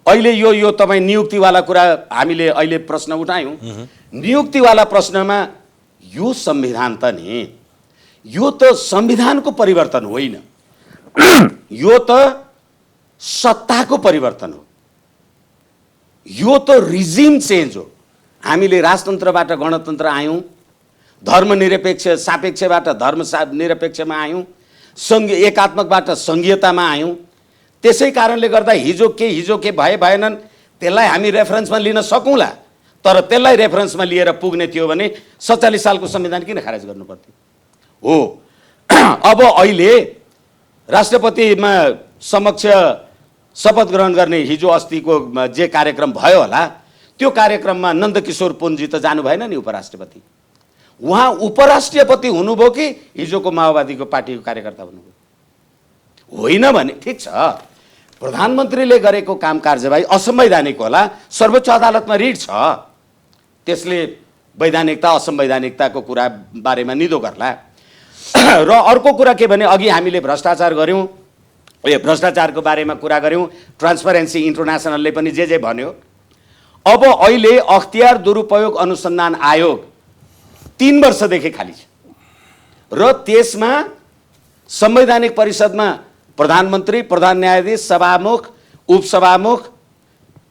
अहिले यो तपाईँ नियुक्तिवाला कुरा हामीले अहिले प्रश्न उठायौँ। नियुक्तिवाला प्रश्नमा यो संविधान त नि, यो त संविधानको परिवर्तन होइन, यो त सत्ताको परिवर्तन हो, यो त रिजिम चेन्ज हो। हामीले राजतन्त्रबाट गणतन्त्र आयौँ, धर्मनिरपेक्ष सापेक्षबाट निरपेक्षमा आयौँ, एकात्मकबाट सङ्घीयतामा आयौँ। त्यसै कारणले गर्दा हिजो के भएनन् त्यसलाई हामी रेफरेन्समा लिन सकौँला, तर त्यसलाई रेफरेन्समा लिएर पुग्ने थियो भने 47 सालको संविधान किन खारेज गर्नु पर्थ्यो? हो अब अहिले राष्ट्रपतिमा समक्ष शपथ ग्रहण गर्ने हिजो अस्तिको जे कार्यक्रम भयो होला, त्यो कार्यक्रममा नन्दकिशोर पुनजी त जानु भएन नि उपराष्ट्रपति। उहाँ उपराष्ट्रपति हुनुभयो कि हिजोको माओवादीको पार्टीको कार्यकर्ता हुनुभयो? होइन भने ठिक छ, प्रधानमन्त्रीले गरेको काम कारबाही असंवैधानिक होला, सर्वोच्च अदालतमा रिट छ, त्यसले वैधानिकता असंवैधानिकताको कुरा बारेमा निदो गर्ला। र अर्को कुरा के भने अघि हामीले भ्रष्टाचार गऱ्यौँ, भ्रष्टाचारको बारेमा कुरा गऱ्यौँ, ट्रान्सपरेन्सी इन्टरनेसनलले पनि जे भन्यो। अब अहिले अख्तियार दुरुपयोग अनुसन्धान आयोग 3 वर्षदेखि खाली छ र त्यसमा संवैधानिक परिषदमा प्रधानमन्त्री, प्रधान न्यायाधीश, सभामुख, उपसभामुख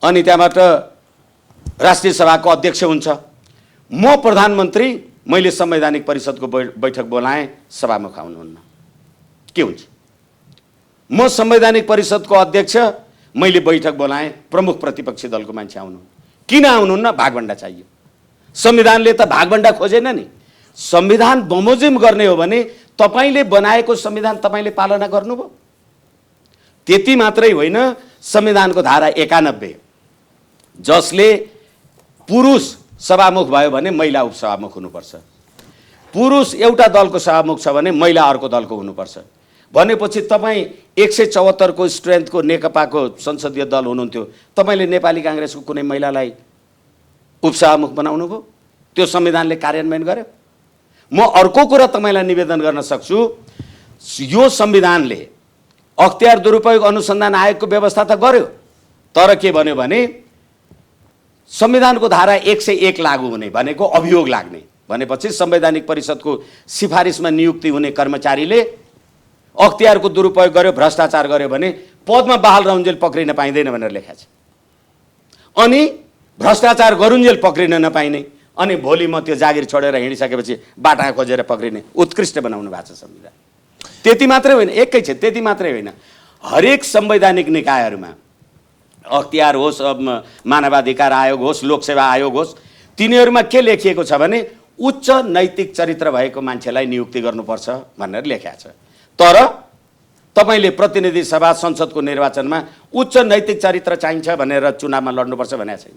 अनि त्यहाँबाट राष्ट्रिय सभाको अध्यक्ष हुन्छ। म प्रधानमन्त्री, मैले संवैधानिक परिषदको बैठक बोलाएँ, सभामुख आउनुहुन्न, के हुन्छ? म संवैधानिक परिषदको अध्यक्ष, मैले बैठक बोलाएँ, प्रमुख प्रतिपक्षी दलको मान्छे आउनुहुन्न, किन आउनुहुन्न? भागभण्डा चाहियो। संविधानले त भागभण्डा खोजेन नि। संविधान बमोजिम गर्ने हो भने तपाईँले बनाएको संविधान तपाईँले पालना गर्नुभयो। त्यति मात्रै होइन, संविधानको धारा 91 जसले पुरुष सभामुख भयो भने महिला उपसभामुख हुनुपर्छ, पुरुष एउटा दलको सभामुख छ भने महिला अर्को दलको हुनुपर्छ भनेपछि तपाईँ 174 को स्ट्रेन्थको नेकपाको संसदीय दल हुनुहुन्थ्यो, तपाईँले नेपाली काङ्ग्रेसको कुनै महिलालाई उपसभामुख बनाउनु भयो? त्यो संविधानले कार्यान्वयन गर्यो? म अर्को कुरा तपाईँलाई निवेदन गर्न सक्छु, यो संविधानले अख्तियार दुरुपयोग अनुसन्धान आयोगको व्यवस्था त गर्यो, तर के भन्यो भने संविधानको धारा 101 लागू हुने भनेको अभियोग लाग्ने भनेपछि संवैधानिक परिषदको सिफारिसमा नियुक्ति हुने कर्मचारीले अख्तियारको दुरुपयोग गर्यो, भ्रष्टाचार गर्यो भने पदमा बहाल रहन्जेल पक्रिन पाइँदैन भनेर लेखा छ। अनि भ्रष्टाचार गरुन्जेल पक्रिन नपाइने, अनि भोलि म त्यो जागिर छोडेर हिँडिसकेपछि बाटा खोजेर पक्रिने उत्कृष्ट बनाउनु भएको छ संविधान। त्यति मात्रै होइन, एकैछिन त्यति मात्रै होइन, हरेक संवैधानिक निकायहरूमा अख्तियार होस्, मानवाधिकार आयोग होस्, लोकसेवा आयोग होस्, तिनीहरूमा के लेखिएको छ भने उच्च नैतिक चरित्र भएको मान्छेलाई नियुक्ति गर्नुपर्छ भनेर लेखिएको छ। तर तपाईँले प्रतिनिधि सभा संसदको निर्वाचनमा उच्च नैतिक चरित्र चाहिन्छ भनेर चुनावमा लड्नुपर्छ भनेको छैन।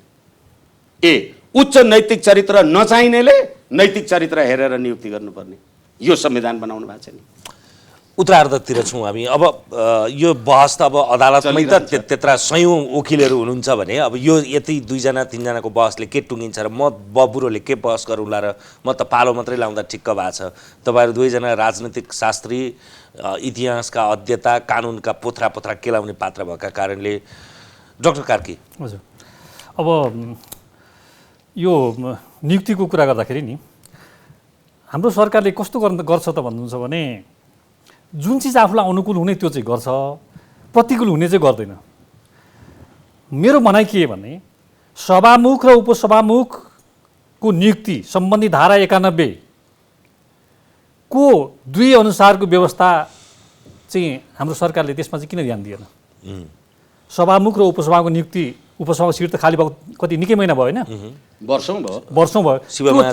उच्च नैतिक चरित्र नचाहिनेले नैतिक चरित्र हेरेर नियुक्ति गर्नुपर्ने, यो संविधान बनाउनु भएको छ नि। उत्तरार्धतिर छौँ हामी। अब यो बहस त अब अदालतमै त त्यत्रा सयौँ वकिलहरू हुनुहुन्छ भने अब यो यति 2-3जनाको बहसले के टुङ्गिन्छ र म बबुरोले के बहस गरौँला र म त पालो मात्रै लाउँदा ठिक्क भएको छ। तपाईँहरू दुवैजना राजनीतिक शास्त्री, इतिहासका अध्येता, कानुनका पोथ्रा केलाउने पात्र भएका कारणले डाक्टर कार्की। हजुर, अब यो नियुक्तिको कुरा गर्दाखेरि नि हाम्रो सरकारले कस्तो गर्छ त भन्नुहुन्छ भने जुन चिज आफूलाई अनुकूल हुने त्यो चाहिँ गर्छ, प्रतिकूल हुने चाहिँ गर्दैन। मेरो भनाइ के भने सभामुख र उपसभामुखको नियुक्ति सम्बन्धी धारा 91 को 2 अनुसारको व्यवस्था चाहिँ हाम्रो सरकारले त्यसमा चाहिँ किन ध्यान दिएन? सभामुख र उपसभाको नियुक्ति, उपसभाको सिट त खाली भएको कति निकै महिना भयो होइन, वर्षौँ भयो। शिवमाया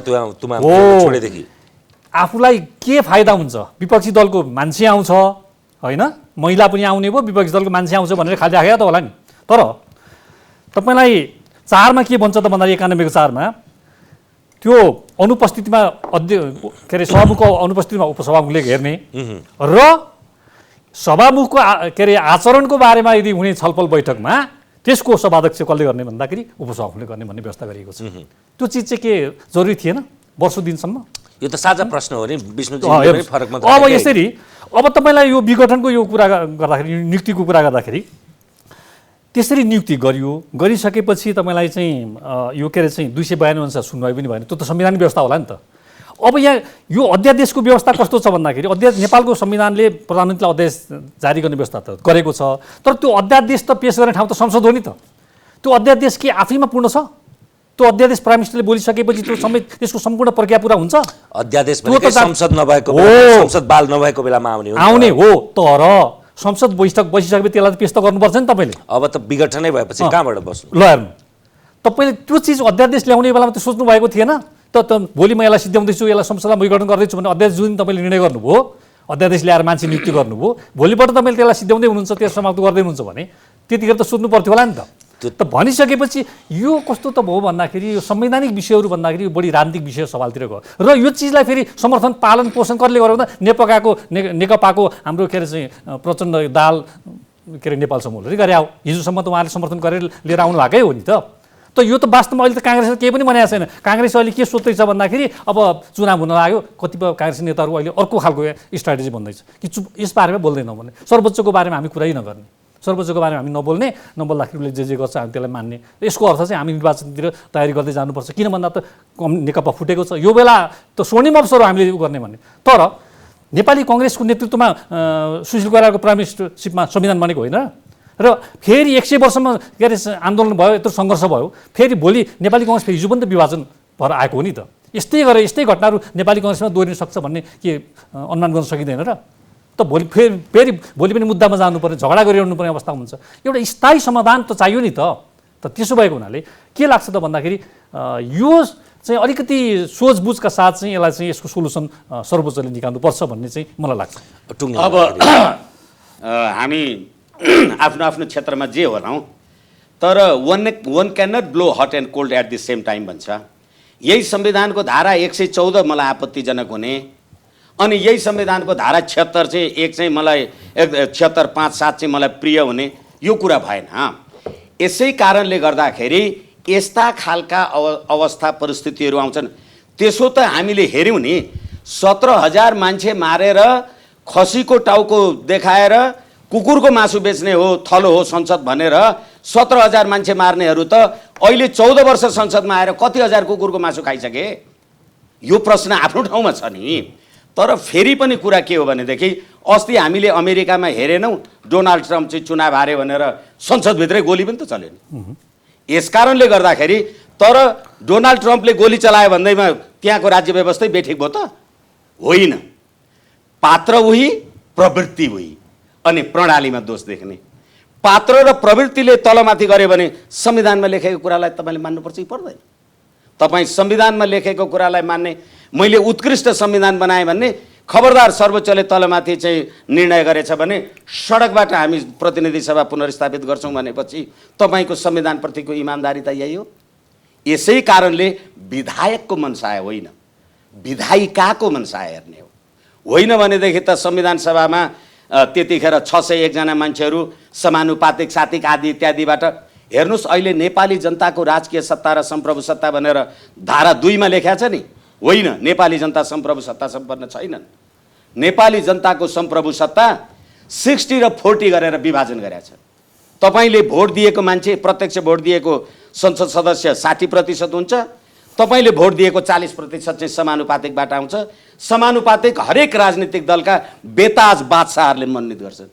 छोडेदेखि आफूलाई के फाइदा हुन्छ? विपक्षी दलको मान्छे आउँछ होइन, महिला पनि आउने भयो, विपक्षी दलको मान्छे आउँछ भनेर खाली राखेको त होला नि। तर तपाईँलाई 4 मा के भन्छ त भन्दा 91 को 4 मा त्यो अनुपस्थितिमा के अरे सभामुखको अनुपस्थितिमा उपसभामुखले हेर्ने र सभामुखको के अरे आचरणको बारेमा यदि हुने छलफल बैठकमा त्यसको सभाध्यक्ष कसले गर्ने भन्दाखेरि उपसभामुखले गर्ने भन्ने व्यवस्था गरिएको छ। त्यो चिज चाहिँ के जरुरी थिएन वर्षौं दिनसम्म? यो त साझा प्रश्न हो नि विष्णुजी, पनि फरक मात्र। अब यसरी अब तपाईलाई यो विघटनको यो कुरा गर्दाखेरि, नियुक्तिको कुरा गर्दाखेरि त्यसरी नियुक्ति गरिसकेपछि तपाईँलाई चाहिँ यो के अरे चाहिँ 252 अनुसार सुनवाई पनि भएन, त्यो त संवैधानिक व्यवस्था होला नि त। अब यहाँ यो अध्यादेशको व्यवस्था कस्तो छ भन्दाखेरि नेपालको संविधानले प्रधानमन्त्रीलाई अध्यादेश जारी गर्ने व्यवस्था त गरेको छ, तर त्यो अध्यादेश त पेश गर्ने ठाउँ त संसद हो नि त। त्यो अध्यादेश के आफैमा पूर्ण छ? त्यो अध्यादेश प्राइम मिनिस्टरले बोलिसकेपछि त्यो समेत त्यसको सम्पूर्ण प्रक्रिया पुरा हुन्छ? अध्यादेश भनेको संसद नभएको बेला, संसद बाल नभएको बेलामा आउने हो। तर संसद बसिसकेपछि त्यसलाई पेश त गर्नुपर्छ नि तपाईँले। अब त विघटनै भएपछि कहाँबाट बस्नु? ल हेर्नु, तपाईँले त्यो चिज अध्यादेश ल्याउने बेलामा त सोच्नु भएको थिएन त भोलि म यसलाई सिद्ध्याउँदैछु, यसलाई संसदमा विघटन गर्दैछु भने अध्यादेश जुन तपाईँले निर्णय गर्नुभयो, अध्यादेश ल्याएर मान्छे नियुक्ति गर्नुभयो, भोलिबाट तपाईँले त्यसलाई सिद्ध्याउँदै हुनुहुन्छ, त्यस समाप्त गर्दै हुनुहुन्छ भने त्यतिखेर त सोध्नु पर्थ्यो होला नि त। त भनिसकेपछि यो कस्तो त भयो भन्दाखेरि यो संवैधानिक विषयहरू भन्दाखेरि बढी राजनीतिक विषय सवालतिर गयो र यो चिजलाई फेरि समर्थन पालन पोषण कसले गर्यो भन्दा नेकपाको हाम्रो के अरे चाहिँ प्रचण्ड दाल के अरे नेपाल समूहले गरे हो। हिजोसम्म त उहाँले समर्थन गरेर लिएर आउनु भएकै हो नि त। यो त वास्तवमा अहिले त काङ्ग्रेसले केही पनि भनेको छैन। काङ्ग्रेस अहिले के सोच्दैछ भन्दाखेरि अब चुनाव हुन लाग्यो, कतिपय काङ्ग्रेस नेताहरू अहिले अर्को खालको स्ट्राटेजी भन्दैछ कि यस बारेमा बोल्दैनौँ भने सर्वोच्चको बारेमा हामी कुरै नगर्ने, सर्वोच्चको बारेमा हामी नबोल्दाखेरि उसले जे गर्छ हामी त्यसलाई मान्ने। यसको अर्थ चाहिँ हामी निर्वाचनतिर तयारी गर्दै जानुपर्छ, किन भन्दा त नेकपा फुटेको छ, यो बेला त स्वर्णिम अवसर हो हामीले गर्ने भन्ने। तर नेपाली कङ्ग्रेसको नेतृत्वमा सुशील कोइरालाको प्राइम मिनिस्टरसिपमा संविधान बनेको होइन र फेरि 100 वर्षमा के अरे आन्दोलन भयो, यत्रो सङ्घर्ष भयो, फेरि भोलि नेपाली कङ्ग्रेस फेरि हिजो पनि त विभाजन भएर आएको हो नि त। यस्तै गरेर यस्तै घटनाहरू नेपाली कङ्ग्रेसमा दोहोरिन सक्छ भन्ने के अनुमान गर्न सकिँदैन र? त भोलि फेरि भोलि पनि मुद्दामा जानुपर्ने, झगडा गरिरहनु पर्ने अवस्था हुन्छ। एउटा स्थायी समाधान त चाहियो नि त। त्यसो भएको हुनाले के लाग्छ त भन्दाखेरि यो चाहिँ अलिकति सोचबुझका साथ चाहिँ यसलाई चाहिँ यसको सोलुसन सर्वोच्चले निकाल्नुपर्छ भन्ने चाहिँ मलाई लाग्छ। अब हामी आफ्नो आफ्नो क्षेत्रमा जे होलाौँ, तर one can not blow hot and cold at the same time भन्छ। यही संविधानको धारा 114 मलाई आपत्तिजनक हुने, अनि यही संविधानको धारा 76 चाहिँ चाहिँ मलाई 76, 5, 7 चाहिँ मलाई प्रिय हुने, यो कुरा भएन। यसै कारणले गर्दाखेरि यस्ता खालका अवस्था परिस्थितिहरू आउँछन्। त्यसो त हामीले हेऱ्यौँ नि, 17,000 मान्छे मारेर खसीको टाउको देखाएर कुकुरको मासु बेच्ने हो थलो हो संसद भनेर 17,000 मान्छे मार्नेहरू त अहिले 14 वर्ष संसदमा आएर कति हजार कुकुरको मासु खाइसके? यो प्रश्न आफ्नो ठाउँमा छ नि। तर फेरि पनि कुरा के हो भनेदेखि अस्ति हामीले अमेरिकामा हेरेनौँ डोनाल्ड ट्रम्प चाहिँ चुनाव हारे भनेर संसदभित्रै गोली पनि त चल्यो नि। यसकारणले गर्दाखेरि तर डोनाल्ड ट्रम्पले गोली चलायो भन्दैमा त्यहाँको राज्य व्यवस्थै बेठिक भयो त होइन। पात्र उही प्रवृत्ति उही अनि प्रणालीमा दोष देख्ने। पात्र र प्रवृत्तिले तलमाथि गऱ्यो भने संविधानमा लेखेको कुरालाई तपाईँले मान्नुपर्छ कि पर्दैन? तपाईँ संविधानमा लेखेको कुरालाई मान्ने, मैले उत्कृष्ट संविधान बनाएँ भन्ने, खबरदार सर्वोच्चले तलमाथि चाहिँ निर्णय गरेछ भने सडकबाट हामी प्रतिनिधि सभा पुनर्स्थापित गर्छौँ भनेपछि तपाईँको संविधानप्रतिको इमान्दारी त यही हो। यसै कारणले विधायकको मनसाय होइन, विधायिकाको मनसाय हेर्ने हो। होइन भनेदेखि त संविधान सभामा त्यतिखेर 601 जना मान्छेहरू समानुपातिक सातिक आदि इत्यादिबाट हेर्नुहोस्। अहिले नेपाली जनताको राजकीय सत्ता र सम्प्रभु सत्ता भनेर धारा 2 मा लेख्या छ नि। होइन, नेपाली जनता सम्प्रभु सत्ता सम्पन्न छैनन्। नेपाली जनताको सम्प्रभु सत्ता 60 र 40 गरेर विभाजन गरेका छ। तपाईँले भोट दिएको मान्छे, प्रत्यक्ष भोट दिएको संसद सदस्य 60% हुन्छ, तपाईँले भोट दिएको 40% चाहिँ समानुपातिकबाट आउँछ। समानुपातिक हरेक राजनीतिक दलका बेताज बादशाहहरूले मनोनित गर्छन्।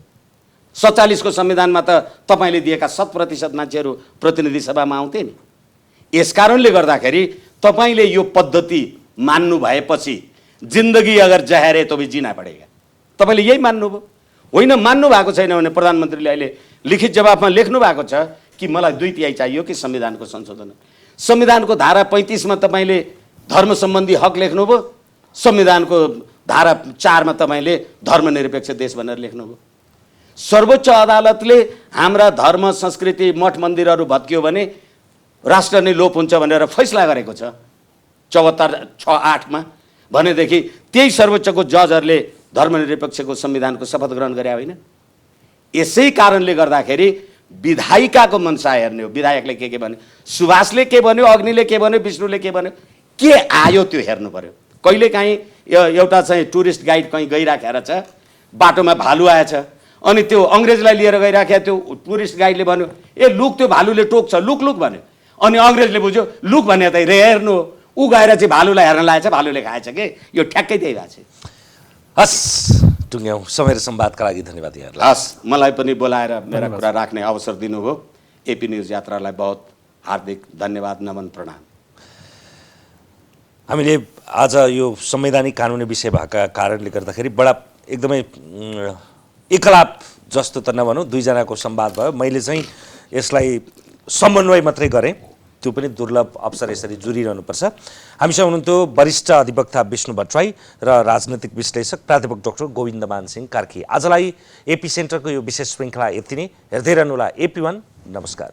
47 को संविधानमा त तपाईँले दिएका 100% मान्छेहरू प्रतिनिधि सभामा आउँथे नि। यसकारणले गर्दाखेरि तपाईँले यो पद्धति मान्नु भएपछि जिन्दगी अगर जहर है तो भी जीना पड़ेगा, तपाईँले यही मान्नुभयो। होइन, मान्नु भएको छैन भने प्रधानमन्त्रीले अहिले लिखित जवाफमा लेख्नु भएको छ कि मलाई 2/3 चाहियो कि संविधानको संशोधन। संविधानको धारा 35 मा तपाईँले धर्म सम्बन्धी हक लेख्नुभयो, संविधानको धारा 4 मा तपाईँले धर्मनिरपेक्ष देश भनेर लेख्नुभयो। सर्वोच्च अदालतले हाम्रा धर्म संस्कृति मठ मन्दिरहरू भत्कियो भने राष्ट्र नै लोप हुन्छ भनेर फैसला गरेको छ 74/6/8 मा। भनेदेखि त्यही सर्वोच्चको जजहरूले धर्मनिरपेक्षको संविधानको शपथ ग्रहण गरे होइन। यसै कारणले गर्दाखेरि विधायिकाको मनसा हेर्ने हो। विधायकले के भन्यो, सुभाषले के भन्यो, अग्निले के भन्यो, विष्णुले के भन्यो, के आयो त्यो हेर्नु पर्यो। कहिलेकाहीँ एउटा चाहिँ टुरिस्ट गाइड कहीँ गइराखेर छ, बाटोमा भालु आएछ, अनि त्यो अङ्ग्रेजलाई लिएर गइराखेको त्यो टुरिस्ट गाइडले भन्यो ए लुक त्यो भालुले टोक्छ, लुक लुक भन्यो। अनि अङ्ग्रेजले बुझ्यो लुक भने त हेर्नु हो, ऊ गएर चाहिँ भालुलाई हेर्न लागेछ, भालुले खाएछ के। यो ठ्याक्कै त्यही भएको छ। हस् टुङ्ग्यौँ, समय र संवादका लागि धन्यवाद यहाँलाई। हस्, मलाई पनि बोलाएर मेरा कुरा राख्ने अवसर दिनुभयो। एपी न्युज यात्रालाई बहुत हार्दिक धन्यवाद, नमन, प्रणाम। हामीले आज यो संवैधानिक कानुनी विषय भएका कारणले गर्दाखेरि बडा एकदमै एकलाप जस्तो त नभनौँ, दुईजनाको संवाद भयो। मैले चाहिँ यसलाई समन्वय मात्रै गरेँ, त्यो पनि दुर्लभ अवसर यसरी जुरिरहनुपर्छ। हामीसँग हुनुहुन्थ्यो वरिष्ठ अधिवक्ता विष्णु भट्टराई र राजनैतिक विश्लेषक प्राध्यापक डाक्टर गोविन्दमान सिंह कार्की। आजलाई एपी सेन्टरको यो विशेष श्रृङ्खला यति नै। हेर्दै रहनुहोला AP1। नमस्कार।